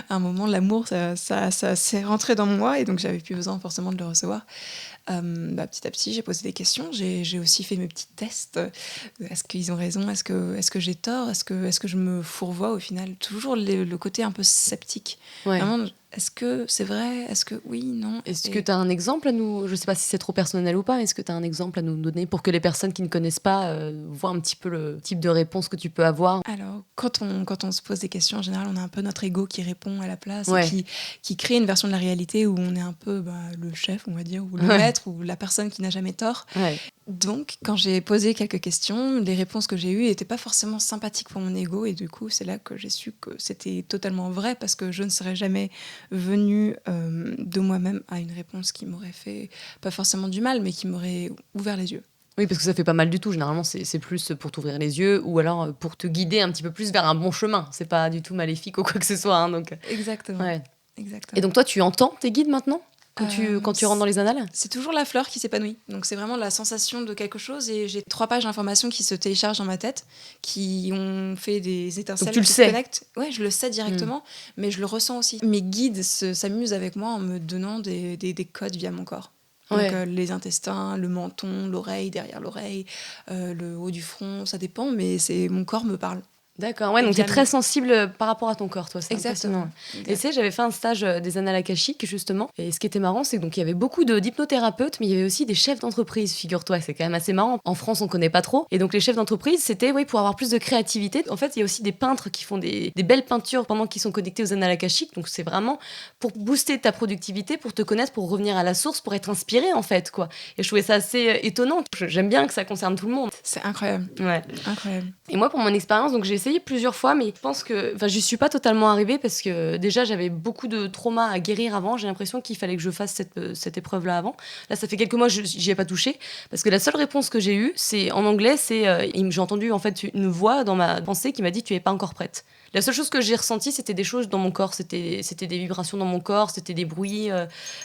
À un moment, l'amour, ça s'est rentré dans moi et donc j'avais plus besoin forcément de le recevoir. Petit à petit, j'ai posé des questions. J'ai aussi fait mes petits tests. Est-ce qu'ils ont raison ? Est-ce que j'ai tort ? Est-ce que je me fourvoie au final ? Toujours le côté un peu sceptique. Ouais. Vraiment, est-ce que c'est vrai ? Est-ce que oui, non ? Est-ce que tu as un exemple à nous ? Je ne sais pas si c'est trop personnel ou pas. Est-ce que tu as un exemple à nous donner pour que les personnes qui ne connaissent pas voient un petit peu le type de réponse que tu peux avoir ? Alors, quand on se pose des questions, en général, on a un peu notre ego qui répond à la place Ouais. et qui crée une version de la réalité où on est un peu le chef, on va dire, ou le maître, ou la personne qui n'a jamais tort. Ouais. Donc, quand j'ai posé quelques questions, les réponses que j'ai eues n'étaient pas forcément sympathiques pour mon ego. Et du coup, c'est là que j'ai su que c'était totalement vrai parce que je ne serais jamais venue de moi-même à une réponse qui m'aurait fait, pas forcément du mal, mais qui m'aurait ouvert les yeux. Oui, parce que ça fait pas mal du tout. Généralement, c'est plus pour t'ouvrir les yeux ou alors pour te guider un petit peu plus vers un bon chemin. C'est pas du tout maléfique ou quoi que ce soit. Hein, donc... Exactement. Ouais. Exactement. Et donc, toi, tu entends tes guides maintenant ? Quand tu rentres dans les annales ? C'est toujours la fleur qui s'épanouit. Donc c'est vraiment la sensation de quelque chose. Et j'ai 3 pages d'informations qui se téléchargent dans ma tête, qui ont fait des étincelles. Donc tu le qui sais. se connectent. Ouais, je le sais directement, mais je le ressens aussi. Mes guides s'amusent avec moi en me donnant des codes via mon corps. Donc Ouais. les intestins, le menton, l'oreille, derrière l'oreille, le haut du front, ça dépend, mais mon corps me parle. D'accord, ouais, donc tu es très sensible par rapport à ton corps, toi, c'est Exactement. impressionnant. Et tu sais, j'avais fait un stage des annales akashiques, justement, et ce qui était marrant, c'est qu'il y avait beaucoup d'hypnothérapeutes, mais il y avait aussi des chefs d'entreprise, figure-toi, c'est quand même assez marrant. En France, on connaît pas trop, et donc les chefs d'entreprise, c'était pour avoir plus de créativité. En fait, il y a aussi des peintres qui font des belles peintures pendant qu'ils sont connectés aux annales akashiques, donc c'est vraiment pour booster ta productivité, pour te connaître, pour revenir à la source, pour être inspiré, en fait, quoi. Et je trouvais ça assez étonnant. J'aime bien que ça concerne tout le monde. C'est incroyable. Ouais. Incroyable. Et moi, pour mon expérience, donc j'ai essayé plusieurs fois, mais je pense que j'y suis pas totalement arrivée parce que déjà, j'avais beaucoup de traumas à guérir avant. J'ai l'impression qu'il fallait que je fasse cette épreuve-là avant. Là, ça fait quelques mois que j'y ai pas touché parce que la seule réponse que j'ai eue, c'est en anglais, j'ai entendu en fait une voix dans ma pensée qui m'a dit tu es pas encore prête. La seule chose que j'ai ressentie, c'était des choses dans mon corps, c'était des vibrations dans mon corps, c'était des bruits,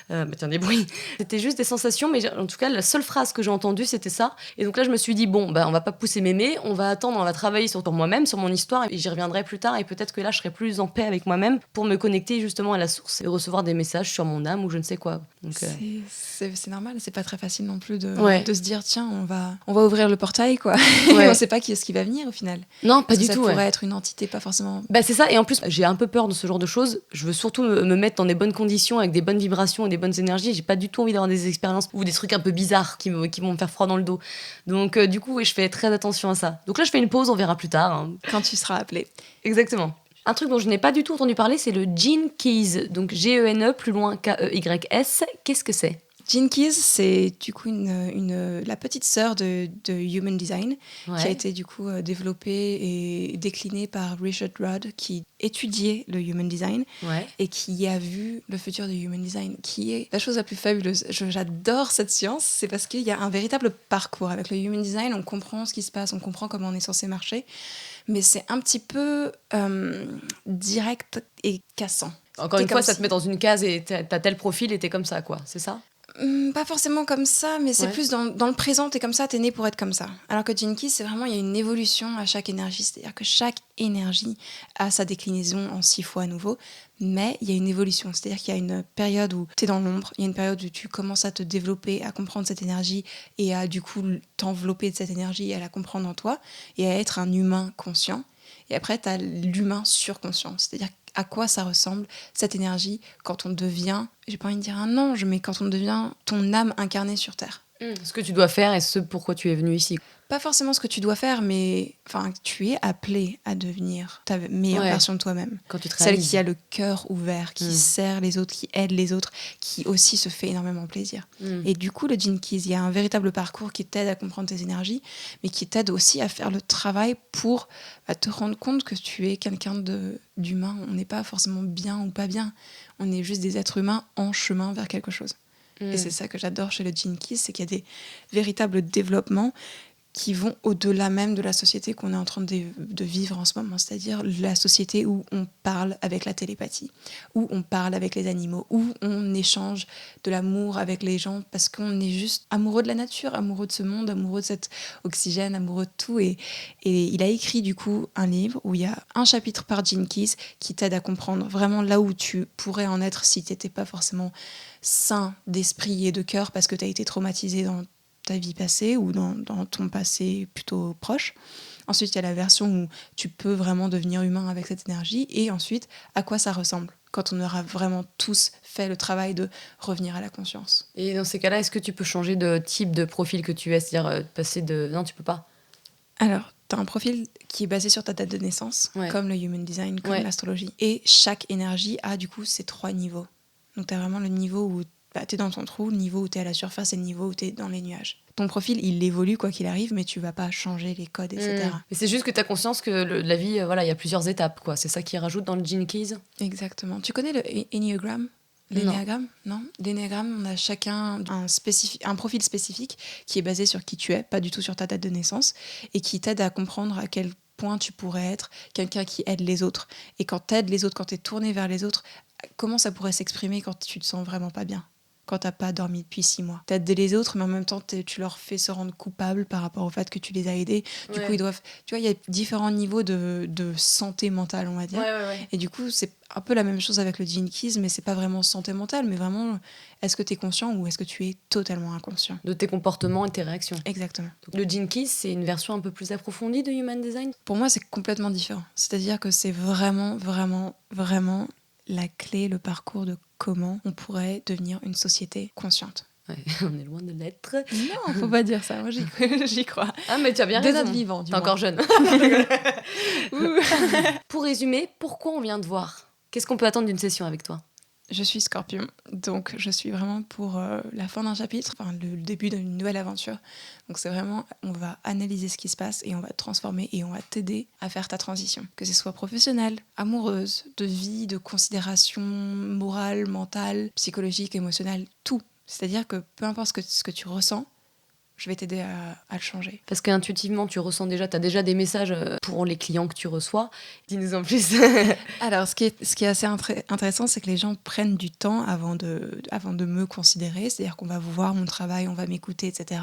des bruits. C'était juste des sensations, mais en tout cas, la seule phrase que j'ai entendue, c'était ça. Et donc là, je me suis dit, bon, on va pas pousser mémé, on va attendre, on va travailler sur moi-même, sur mon histoire, et j'y reviendrai plus tard, et peut-être que là, je serai plus en paix avec moi-même pour me connecter justement à la source et recevoir des messages sur mon âme ou je ne sais quoi. Donc, c'est normal, c'est pas très facile non plus de se dire, tiens, on va ouvrir le portail, quoi. Ouais. On sait pas qui est-ce qui va venir au final. Non, pas du ça tout. Ça pourrait être une entité pas forcément... c'est ça, et en plus, j'ai un peu peur de ce genre de choses. Je veux surtout me mettre dans des bonnes conditions, avec des bonnes vibrations et des bonnes énergies. J'ai pas du tout envie d'avoir des expériences ou des trucs un peu bizarres qui vont me faire froid dans le dos. Donc, du coup, je fais très attention à ça. Donc là, je fais une pause, on verra plus tard. Hein. Quand tu seras appelé. Exactement. Un truc dont je n'ai pas du tout entendu parler, c'est le Gene Keys. Donc Gene, plus loin K-E-Y-S. Qu'est-ce que c'est ? Gene Keys, c'est du coup la petite sœur de Human Design, qui a été du coup développée et déclinée par Richard Rudd, qui étudiait le Human Design et qui a vu le futur du Human Design, qui est la chose la plus fabuleuse. J'adore cette science, c'est parce qu'il y a un véritable parcours. Avec le Human Design, on comprend ce qui se passe, on comprend comment on est censé marcher, mais c'est un petit peu direct et cassant. Encore une fois, ça te met dans une case et t'as tel profil et t'es comme ça, quoi, c'est ça ? Pas forcément comme ça, mais c'est plus dans le présent, t'es comme ça, t'es né pour être comme ça. Alors que Gene Keys, c'est vraiment, il y a une évolution à chaque énergie, c'est-à-dire que chaque énergie a sa déclinaison en 6 fois à nouveau, mais il y a une évolution, c'est-à-dire qu'il y a une période où t'es dans l'ombre, il y a une période où tu commences à te développer, à comprendre cette énergie et à du coup t'envelopper de cette énergie, à la comprendre en toi et à être un humain conscient. Et après, t'as l'humain surconscient, c'est-à-dire à quoi ça ressemble, cette énergie, quand on devient, j'ai pas envie de dire un ange, mais quand on devient ton âme incarnée sur Terre. Ce que tu dois faire et ce pourquoi tu es venu ici. Pas forcément ce que tu dois faire, mais tu es appelé à devenir ta meilleure version de toi-même. Quand tu te Celle qui a le cœur ouvert, qui sert les autres, qui aide les autres, qui aussi se fait énormément plaisir. Et du coup, le Gene Keys, il y a un véritable parcours qui t'aide à comprendre tes énergies, mais qui t'aide aussi à faire le travail pour te rendre compte que tu es quelqu'un d'humain. On n'est pas forcément bien ou pas bien. On est juste des êtres humains en chemin vers quelque chose. Et c'est ça que j'adore chez le Gene Keys, c'est qu'il y a des véritables développements qui vont au-delà même de la société qu'on est en train de vivre en ce moment, c'est-à-dire la société où on parle avec la télépathie, où on parle avec les animaux, où on échange de l'amour avec les gens parce qu'on est juste amoureux de la nature, amoureux de ce monde, amoureux de cet oxygène, amoureux de tout. Et il a écrit du coup un livre où il y a un chapitre par Gene Keys qui t'aide à comprendre vraiment là où tu pourrais en être si tu n'étais pas forcément sain d'esprit et de cœur parce que tu as été traumatisé dans ta vie passée ou dans ton passé plutôt proche. Ensuite, il y a la version où tu peux vraiment devenir humain avec cette énergie. Et ensuite, à quoi ça ressemble quand on aura vraiment tous fait le travail de revenir à la conscience. Et dans ces cas-là, est-ce que tu peux changer de type de profil que tu es ? C'est-à-dire passer de... Non, tu peux pas. Alors, tu as un profil qui est basé sur ta date de naissance, comme le Human Design, comme l'astrologie. Et chaque énergie a du coup ces 3 niveaux. Donc, tu as vraiment le niveau où tu es dans ton trou, le niveau où tu es à la surface et le niveau où tu es dans les nuages. Ton profil, il évolue quoi qu'il arrive, mais tu vas pas changer les codes, etc. Mais c'est juste que tu as conscience que la vie, il y a plusieurs étapes, quoi. C'est ça qui rajoute dans le Gene Keys. Exactement. Tu connais le Enneagram ? L'énéagramme ? Non. L'énéagramme, on a chacun un profil spécifique qui est basé sur qui tu es, pas du tout sur ta date de naissance, et qui t'aide à comprendre à quel point tu pourrais être quelqu'un qui aide les autres. Et quand tu aides les autres, quand tu es tourné vers les autres, comment ça pourrait s'exprimer quand tu te sens vraiment pas bien ? Quand t'as pas dormi depuis 6 mois. T'aides les autres, mais en même temps, tu leur fais se rendre coupables par rapport au fait que tu les as aidés. Du coup, ils doivent... Tu vois, il y a différents niveaux de santé mentale, on va dire. Et du coup, c'est un peu la même chose avec le Gene Keys, mais c'est pas vraiment santé mentale, mais vraiment, est-ce que t'es conscient ou est-ce que tu es totalement inconscient ? De tes comportements et tes réactions. Exactement. Donc, le Gene Keys, c'est une version un peu plus approfondie de Human Design ? Pour moi, c'est complètement différent. C'est-à-dire que c'est vraiment, vraiment, vraiment la clé, le parcours de comment on pourrait devenir une société consciente. Ouais, on est loin de l'être. Non, faut pas dire ça. Moi, j'y crois. Ah, mais tu as bien raison. De notre vivant, du T'es moins. encore jeune. Pour résumer, pourquoi on vient te voir ? Qu'est-ce qu'on peut attendre d'une session avec toi ? Je suis Scorpion, donc je suis vraiment pour la fin d'un chapitre, enfin le début d'une nouvelle aventure. Donc c'est vraiment, on va analyser ce qui se passe et on va te transformer et on va t'aider à faire ta transition. Que ce soit professionnelle, amoureuse, de vie, de considération morale, mentale, psychologique, émotionnelle, tout. C'est-à-dire que peu importe ce que tu ressens, je vais t'aider à le changer. Parce qu'intuitivement, tu ressens déjà, tu as déjà des messages pour les clients que tu reçois. Dis-nous en plus. Alors, ce qui est assez intéressant, c'est que les gens prennent du temps avant de me considérer. C'est-à-dire qu'on va voir mon travail, on va m'écouter, etc.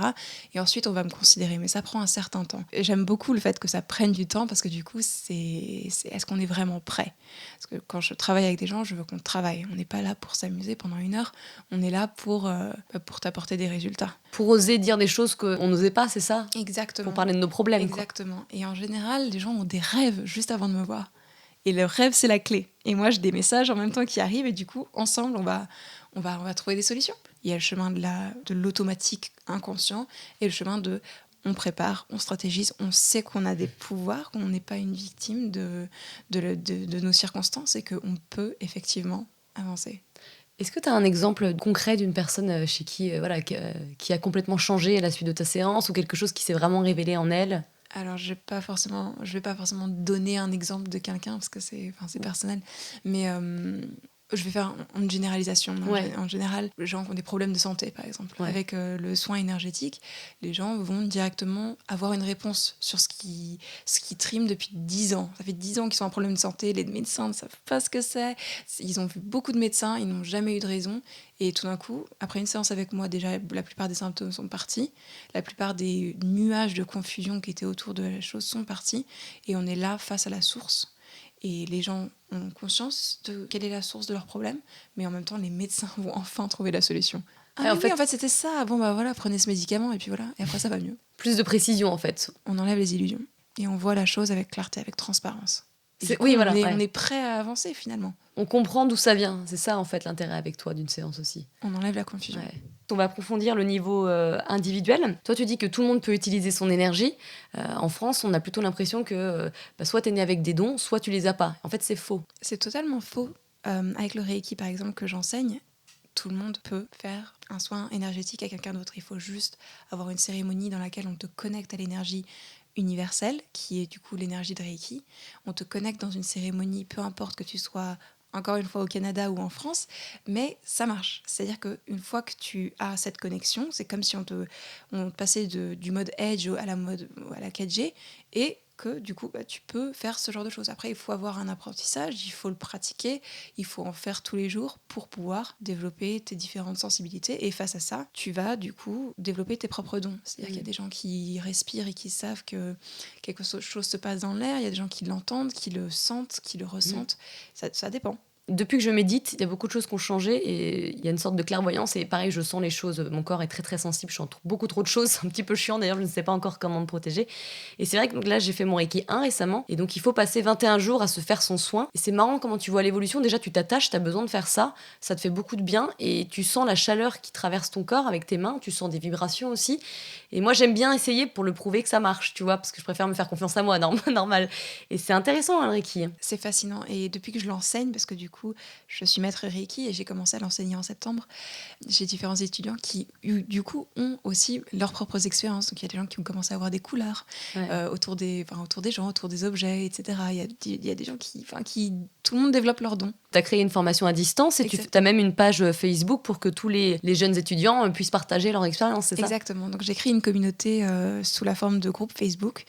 Et ensuite, on va me considérer. Mais ça prend un certain temps. Et j'aime beaucoup le fait que ça prenne du temps parce que du coup, est-ce qu'on est vraiment prêt ? Parce que quand je travaille avec des gens, je veux qu'on travaille. On n'est pas là pour s'amuser pendant 1 heure. On est là pour t'apporter des résultats. Pour oser dire des choses qu'on n'osait pas, c'est ça ? Exactement. Pour parler de nos problèmes. Exactement. Quoi. Et en général, les gens ont des rêves juste avant de me voir. Et le rêve, c'est la clé. Et moi, j'ai des messages en même temps qui arrivent. Et du coup, ensemble, on va trouver des solutions. Il y a le chemin de l'automatique inconscient et le chemin de on prépare, on stratégise, on sait qu'on a des pouvoirs, qu'on n'est pas une victime de nos circonstances et qu'on peut effectivement avancer. Est-ce que tu as un exemple concret d'une personne chez qui, qui a complètement changé à la suite de ta séance ou quelque chose qui s'est vraiment révélé en elle? Alors, je vais pas forcément donner un exemple de quelqu'un parce que c'est personnel, mais je vais faire une généralisation. Ouais. En général, les gens qui ont des problèmes de santé, par exemple, Ouais. avec le soin énergétique, les gens vont directement avoir une réponse sur ce qui trime depuis 10 ans. Ça fait 10 ans qu'ils ont un problème de santé, les médecins ne savent pas ce que c'est. Ils ont vu beaucoup de médecins, ils n'ont jamais eu de raison. Et tout d'un coup, après une séance avec moi, déjà, la plupart des symptômes sont partis. La plupart des nuages de confusion qui étaient autour de la chose sont partis. Et on est là, face à la source. Et les gens ont conscience de quelle est la source de leur problème. Mais en même temps, les médecins vont enfin trouver la solution. Ah, en fait, c'était ça. Bon, bah voilà, prenez ce médicament et puis voilà. Et après, ça va mieux. Plus de précision, en fait. On enlève les illusions. Et on voit la chose avec clarté, avec transparence. Et Oui, voilà. On est prêt à avancer, finalement. On comprend d'où ça vient. C'est ça, en fait, l'intérêt avec toi d'une séance aussi. On enlève la confusion. Ouais. On va approfondir le niveau individuel. Toi, tu dis que tout le monde peut utiliser son énergie. En France, on a plutôt l'impression que soit tu es né avec des dons, soit tu les as pas. En fait, c'est faux. C'est totalement faux. Avec le Reiki, par exemple, que j'enseigne, tout le monde peut faire un soin énergétique à quelqu'un d'autre. Il faut juste avoir une cérémonie dans laquelle on te connecte à l'énergie universelle, qui est du coup l'énergie de Reiki. On te connecte dans une cérémonie, peu importe que tu sois encore une fois au Canada ou en France, mais ça marche. C'est-à-dire qu'une fois que tu as cette connexion, c'est comme si on te passait du mode Edge à la 4G, et que du coup tu peux faire ce genre de choses. Après, il faut avoir un apprentissage, il faut le pratiquer, il faut en faire tous les jours pour pouvoir développer tes différentes sensibilités, et face à ça, tu vas du coup développer tes propres dons. C'est-à-dire qu'il y a des gens qui respirent et qui savent que quelque chose se passe dans l'air, il y a des gens qui l'entendent, qui le sentent, qui le ressentent, ça dépend. Depuis que je médite, il y a beaucoup de choses qui ont changé et il y a une sorte de clairvoyance et pareil, je sens les choses. Mon corps est très très sensible, je sens beaucoup trop de choses, c'est un petit peu chiant d'ailleurs, je ne sais pas encore comment me protéger. Et c'est vrai que donc là, j'ai fait mon Reiki 1 récemment et donc il faut passer 21 jours à se faire son soin. Et c'est marrant comment tu vois l'évolution, déjà tu t'attaches, tu as besoin de faire ça te fait beaucoup de bien et tu sens la chaleur qui traverse ton corps avec tes mains, tu sens des vibrations aussi. Et moi, j'aime bien essayer pour le prouver que ça marche, tu vois, parce que je préfère me faire confiance à moi, normal. Et c'est intéressant, hein, le Reiki. C'est fascinant. Et depuis que je l'enseigne, parce que du coup, je suis maître Reiki et j'ai commencé à l'enseigner en septembre, j'ai différents étudiants qui, du coup, ont aussi leurs propres expériences. Donc, il y a des gens qui ont commencé à avoir des couleurs autour des gens, autour des objets, etc. Il y a des gens qui... Tout le monde développe leurs dons. Tu as créé une formation à distance et tu as même une page Facebook pour que tous les jeunes étudiants puissent partager leur expérience, c'est ça? Exactement. Donc, j'ai créé une communauté sous la forme de groupe Facebook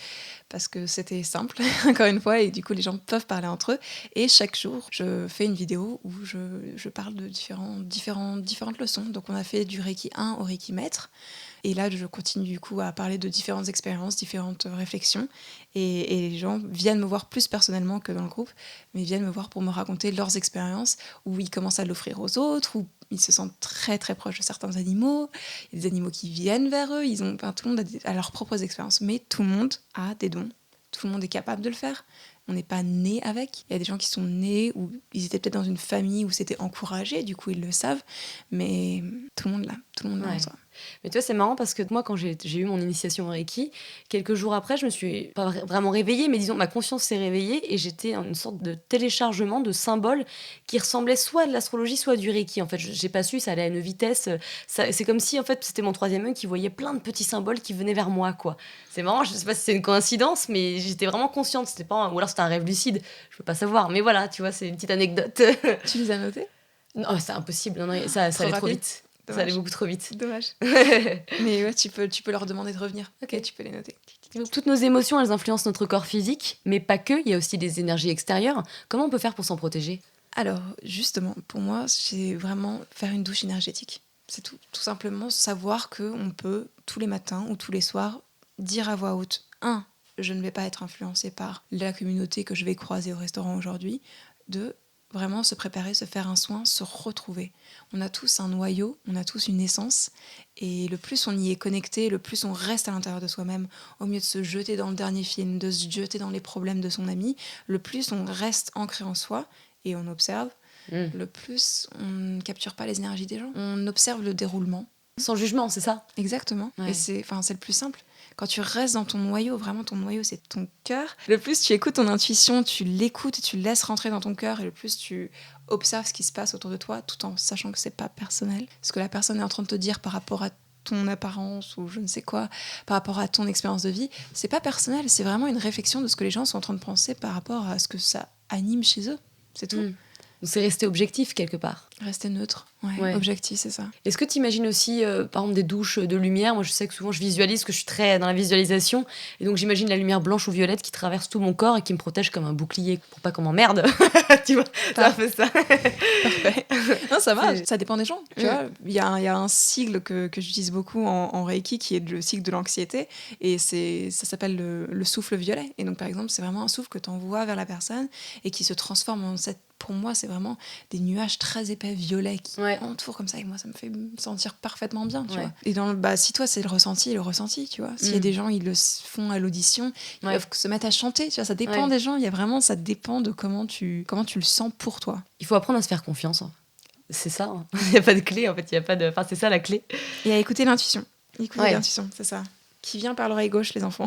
parce que c'était simple, encore une fois, et du coup, les gens peuvent parler entre eux. Et chaque jour, je fais une vidéo où je parle de différentes leçons. Donc, on a fait du Reiki 1 au Reiki maître. Et là, je continue du coup à parler de différentes expériences, différentes réflexions. Et les gens viennent me voir plus personnellement que dans le groupe, mais viennent me voir pour me raconter leurs expériences, où ils commencent à l'offrir aux autres, où ils se sentent très très proches de certains animaux. Il y a des animaux qui viennent vers eux. Tout le monde a leurs propres expériences, mais tout le monde a des dons. Tout le monde est capable de le faire. On n'est pas né avec. Il y a des gens qui sont nés ou ils étaient peut-être dans une famille où c'était encouragé, du coup ils le savent, mais tout le monde l'a en soi. Mais tu vois, c'est marrant parce que moi, quand j'ai eu mon initiation au Reiki, quelques jours après, je me suis pas vraiment réveillée, mais disons, ma conscience s'est réveillée et j'étais en une sorte de téléchargement de symboles qui ressemblaient soit à de l'astrologie, soit du Reiki. En fait, j'ai pas su, ça allait à une vitesse. C'est comme si, en fait, c'était mon troisième œil qui voyait plein de petits symboles qui venaient vers moi, quoi. C'est marrant, je sais pas si c'est une coïncidence, mais j'étais vraiment consciente. C'était pas ou alors c'était un rêve lucide, je peux pas savoir. Mais voilà, tu vois, c'est une petite anecdote. Tu les as notés? Non, c'est impossible. Non, ça allait trop vite. Dommage. Ça allait beaucoup trop vite. Dommage. Mais ouais, tu peux leur demander de revenir. Ok. Tu peux les noter. Toutes nos émotions, elles influencent notre corps physique, mais pas que, il y a aussi des énergies extérieures. Comment on peut faire pour s'en protéger? Alors, justement, pour moi, c'est vraiment faire une douche énergétique. C'est tout simplement savoir qu'on peut, tous les matins ou tous les soirs, dire à voix haute, 1, je ne vais pas être influencée par la communauté que je vais croiser au restaurant aujourd'hui. 2, vraiment se préparer, se faire un soin, se retrouver. On a tous un noyau, on a tous une essence, et le plus on y est connecté, le plus on reste à l'intérieur de soi-même, au mieux de se jeter dans le dernier film, de se jeter dans les problèmes de son ami, le plus on reste ancré en soi, et on observe, le plus on ne capture pas les énergies des gens. On observe le déroulement. Sans jugement, c'est ça? Exactement. Ouais. Et c'est le plus simple. quand tu restes dans ton noyau, vraiment ton noyau c'est ton cœur, le plus tu écoutes ton intuition, tu l'écoutes et tu le laisses rentrer dans ton cœur, et le plus tu observes ce qui se passe autour de toi, tout en sachant que c'est pas personnel. Ce que la personne est en train de te dire par rapport à ton apparence ou je ne sais quoi, par rapport à ton expérience de vie, c'est pas personnel, c'est vraiment une réflexion de ce que les gens sont en train de penser par rapport à ce que ça anime chez eux. C'est tout. Donc c'est rester objectif quelque part. Rester neutre, ouais. Objectif, c'est ça. Est-ce que tu imagines aussi, par exemple, des douches de lumière? Moi, je sais que souvent, je visualise, que je suis très dans la visualisation. Et donc, j'imagine la lumière blanche ou violette qui traverse tout mon corps et qui me protège comme un bouclier pour pas qu'on m'emmerde. Tu vois, ça fait ça. Parfait. Non, ça va, ça dépend des gens. Tu vois, il y a un sigle que j'utilise beaucoup en Reiki qui est le sigle de l'anxiété. Et ça s'appelle le souffle violet. Et donc, par exemple, c'est vraiment un souffle que tu envoies vers la personne et qui se transforme en cette. Pour moi, c'est vraiment des nuages très épais violets qui entourent comme ça. Et moi, ça me fait me sentir parfaitement bien, tu vois. Et si toi, c'est le ressenti, tu vois. S'il y a des gens, ils le font à l'audition, ils peuvent se mettre à chanter, tu vois. Ça dépend des gens. Il y a vraiment, ça dépend de comment tu le sens pour toi. Il faut apprendre à se faire confiance. C'est ça. Hein. Il n'y a pas de clé, en fait. C'est ça, la clé. Et à écouter l'intuition. Écouter l'intuition, c'est ça. Qui vient par l'oreille gauche, les enfants.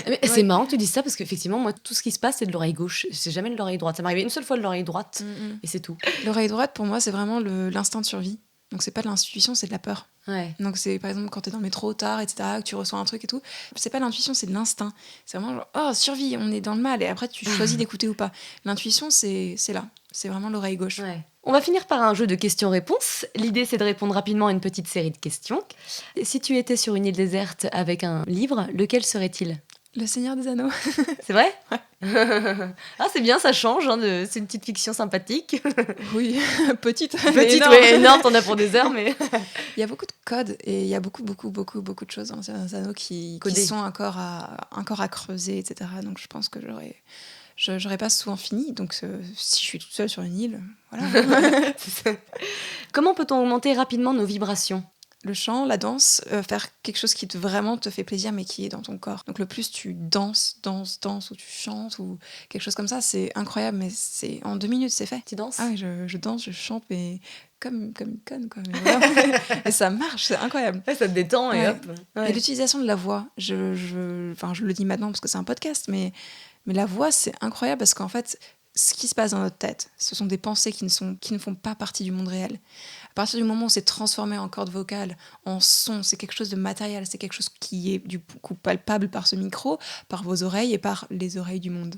Mais c'est marrant que tu dises ça parce qu'effectivement, moi, tout ce qui se passe, c'est de l'oreille gauche. C'est jamais de l'oreille droite. Ça m'est arrivé une seule fois de l'oreille droite et c'est tout. L'oreille droite, pour moi, c'est vraiment l'instinct de survie. Donc, c'est pas de l'intuition, c'est de la peur. Ouais. Donc, c'est par exemple quand t'es dans le métro tard, etc., que tu reçois un truc et tout. C'est pas l'intuition, c'est de l'instinct. C'est vraiment genre, oh, survie, on est dans le mal. Et après, tu choisis d'écouter ou pas. L'intuition, c'est là. C'est vraiment l'oreille gauche. Ouais. On va finir par un jeu de questions-réponses. L'idée, c'est de répondre rapidement à une petite série de questions. Si tu étais sur une île déserte avec un livre, lequel serait-il ? Le Seigneur des Anneaux. C'est vrai ? Ah, c'est bien, ça change. Hein, c'est une petite fiction sympathique. Oui, petite. Petite, ouais, énorme, t'en as pour des heures, mais... Il y a beaucoup de codes et il y a beaucoup de choses dans le Seigneur des Anneaux qui sont encore à creuser, etc. Donc je pense que j'aurais pas souvent fini. Donc si je suis toute seule sur une île, voilà. Comment peut-on augmenter rapidement nos vibrations ? Le chant, la danse, faire quelque chose qui vraiment te fait plaisir mais qui est dans ton corps. Donc le plus tu danses ou tu chantes ou quelque chose comme ça, c'est incroyable, mais c'est en 2 minutes c'est fait. Tu danses ? Ah oui, je danse, je chante, mais comme une conne quoi. Mais voilà. Et ça marche, c'est incroyable. Ouais, ça te détend et hop. Ouais. Et l'utilisation de la voix, je le dis maintenant parce que c'est un podcast, mais la voix c'est incroyable parce qu'en fait ce qui se passe dans notre tête, ce sont des pensées qui ne font pas partie du monde réel. À partir du moment où c'est transformé en cordes vocales, en son, c'est quelque chose de matériel, c'est quelque chose qui est du coup palpable par ce micro, par vos oreilles et par les oreilles du monde.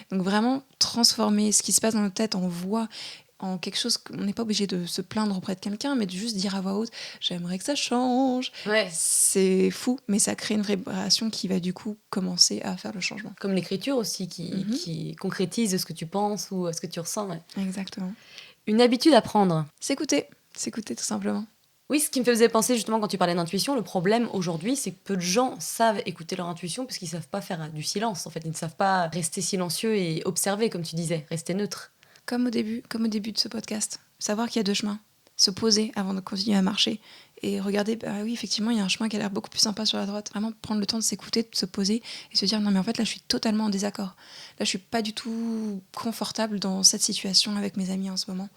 Donc vraiment transformer ce qui se passe dans notre tête en voix, en quelque chose qu'on n'est pas obligé de se plaindre auprès de quelqu'un, mais de juste dire à voix haute « j'aimerais que ça change ». C'est fou, mais ça crée une vibration qui va du coup commencer à faire le changement. Comme l'écriture aussi, qui concrétise ce que tu penses ou ce que tu ressens. Ouais. Exactement. Une habitude à prendre. S'écouter tout simplement. Oui, ce qui me faisait penser justement quand tu parlais d'intuition, le problème aujourd'hui, c'est que peu de gens savent écouter leur intuition parce qu'ils ne savent pas faire du silence. En fait, ils ne savent pas rester silencieux et observer, comme tu disais, rester neutre. Comme au début de ce podcast, savoir qu'il y a 2 chemins, se poser avant de continuer à marcher et regarder, oui, effectivement, il y a un chemin qui a l'air beaucoup plus sympa sur la droite. Vraiment prendre le temps de s'écouter, de se poser et se dire, non mais en fait là je suis totalement en désaccord. Là je suis pas du tout confortable dans cette situation avec mes amis en ce moment.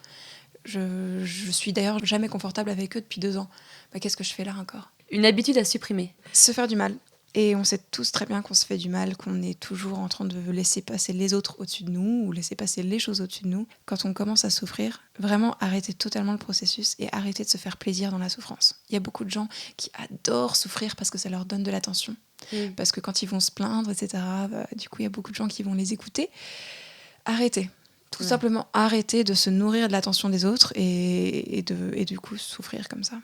Je suis d'ailleurs jamais confortable avec eux depuis 2 ans. Qu'est-ce que je fais là encore ? Une habitude à supprimer. Se faire du mal. Et on sait tous très bien qu'on se fait du mal, qu'on est toujours en train de laisser passer les autres au-dessus de nous ou laisser passer les choses au-dessus de nous. Quand on commence à souffrir, vraiment arrêter totalement le processus et arrêter de se faire plaisir dans la souffrance. Il y a beaucoup de gens qui adorent souffrir parce que ça leur donne de l'attention. Parce que quand ils vont se plaindre, etc., du coup, il y a beaucoup de gens qui vont les écouter. Arrêtez. Tout simplement arrêter de se nourrir de l'attention des autres et du coup souffrir comme ça.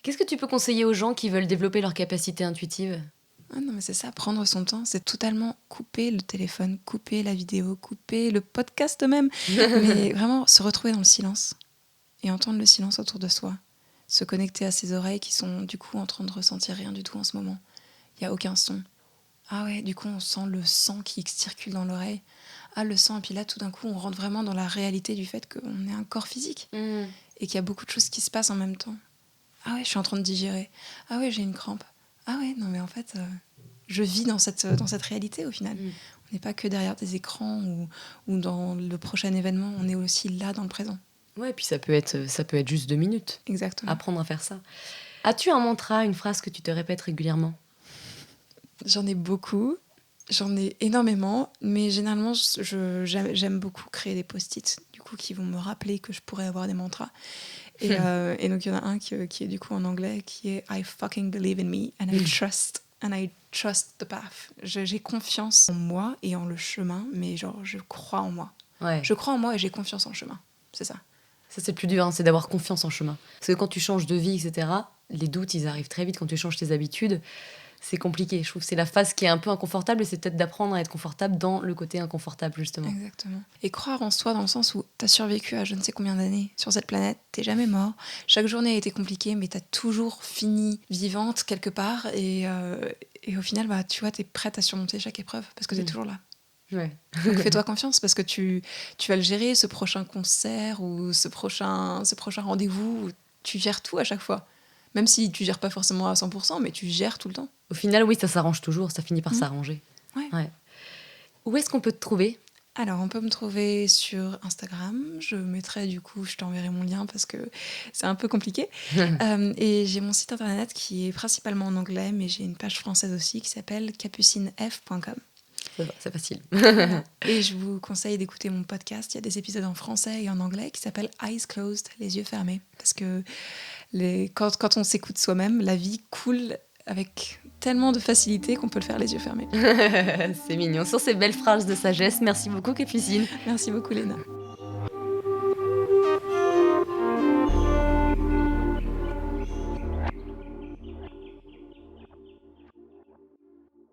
Qu'est-ce que tu peux conseiller aux gens qui veulent développer leur capacité intuitive ? Ah non mais c'est ça, prendre son temps, c'est totalement couper le téléphone, couper la vidéo, couper le podcast même, mais vraiment se retrouver dans le silence et entendre le silence autour de soi, se connecter à ses oreilles qui sont du coup en train de ressentir rien du tout en ce moment. Il n'y a aucun son. Ah ouais, du coup on sent le sang qui circule dans l'oreille. Ah le sang, et puis là tout d'un coup on rentre vraiment dans la réalité du fait qu'on est un corps physique et qu'il y a beaucoup de choses qui se passent en même temps. Ah ouais, je suis en train de digérer. Ah ouais, j'ai une crampe. Ah ouais, non mais en fait, je vis dans cette réalité au final. On n'est pas que derrière des écrans ou dans le prochain événement, on est aussi là dans le présent. Ouais, puis ça peut être juste 2 minutes. Exactement. Apprendre à faire ça. As-tu un mantra, une phrase que tu te répètes régulièrement ? J'en ai beaucoup. J'en ai énormément, mais généralement, j'aime beaucoup créer des post-it, du coup, qui vont me rappeler que je pourrais avoir des mantras. Et donc, il y en a un qui est du coup en anglais, qui est I fucking believe in me and I trust the path. J'ai confiance en moi et en le chemin, mais genre, je crois en moi. Ouais. Je crois en moi et j'ai confiance en le chemin. C'est ça. Ça, c'est le plus dur, hein, c'est d'avoir confiance en chemin. Parce que quand tu changes de vie, etc., les doutes, ils arrivent très vite. Quand tu changes tes habitudes, c'est compliqué. Je trouve que c'est la phase qui est un peu inconfortable et c'est peut-être d'apprendre à être confortable dans le côté inconfortable, justement. Exactement. Et croire en soi dans le sens où t'as survécu à je ne sais combien d'années sur cette planète, t'es jamais mort. Chaque journée a été compliquée, mais t'as toujours fini vivante quelque part. Et au final, bah, tu vois, t'es prête à surmonter chaque épreuve parce que t'es toujours là. Ouais. Donc fais-toi confiance parce que tu vas le gérer, ce prochain concert ou ce prochain rendez-vous. Tu gères tout à chaque fois. Même si tu gères pas forcément à 100%, mais tu gères tout le temps. Au final, oui, ça s'arrange toujours, ça finit par s'arranger. Ouais. Où est-ce qu'on peut te trouver ? Alors, on peut me trouver sur Instagram. Je mettrai du coup, je t'enverrai mon lien parce que c'est un peu compliqué. Et j'ai mon site internet qui est principalement en anglais, mais j'ai une page française aussi qui s'appelle capucinef.com. C'est facile. Voilà. Et je vous conseille d'écouter mon podcast. Il y a des épisodes en français et en anglais qui s'appellent Eyes Closed, les yeux fermés. Parce que quand on s'écoute soi-même, la vie coule avec tellement de facilité qu'on peut le faire les yeux fermés. C'est mignon. Sur ces belles phrases de sagesse, merci beaucoup, Capucine. Merci beaucoup, Léna.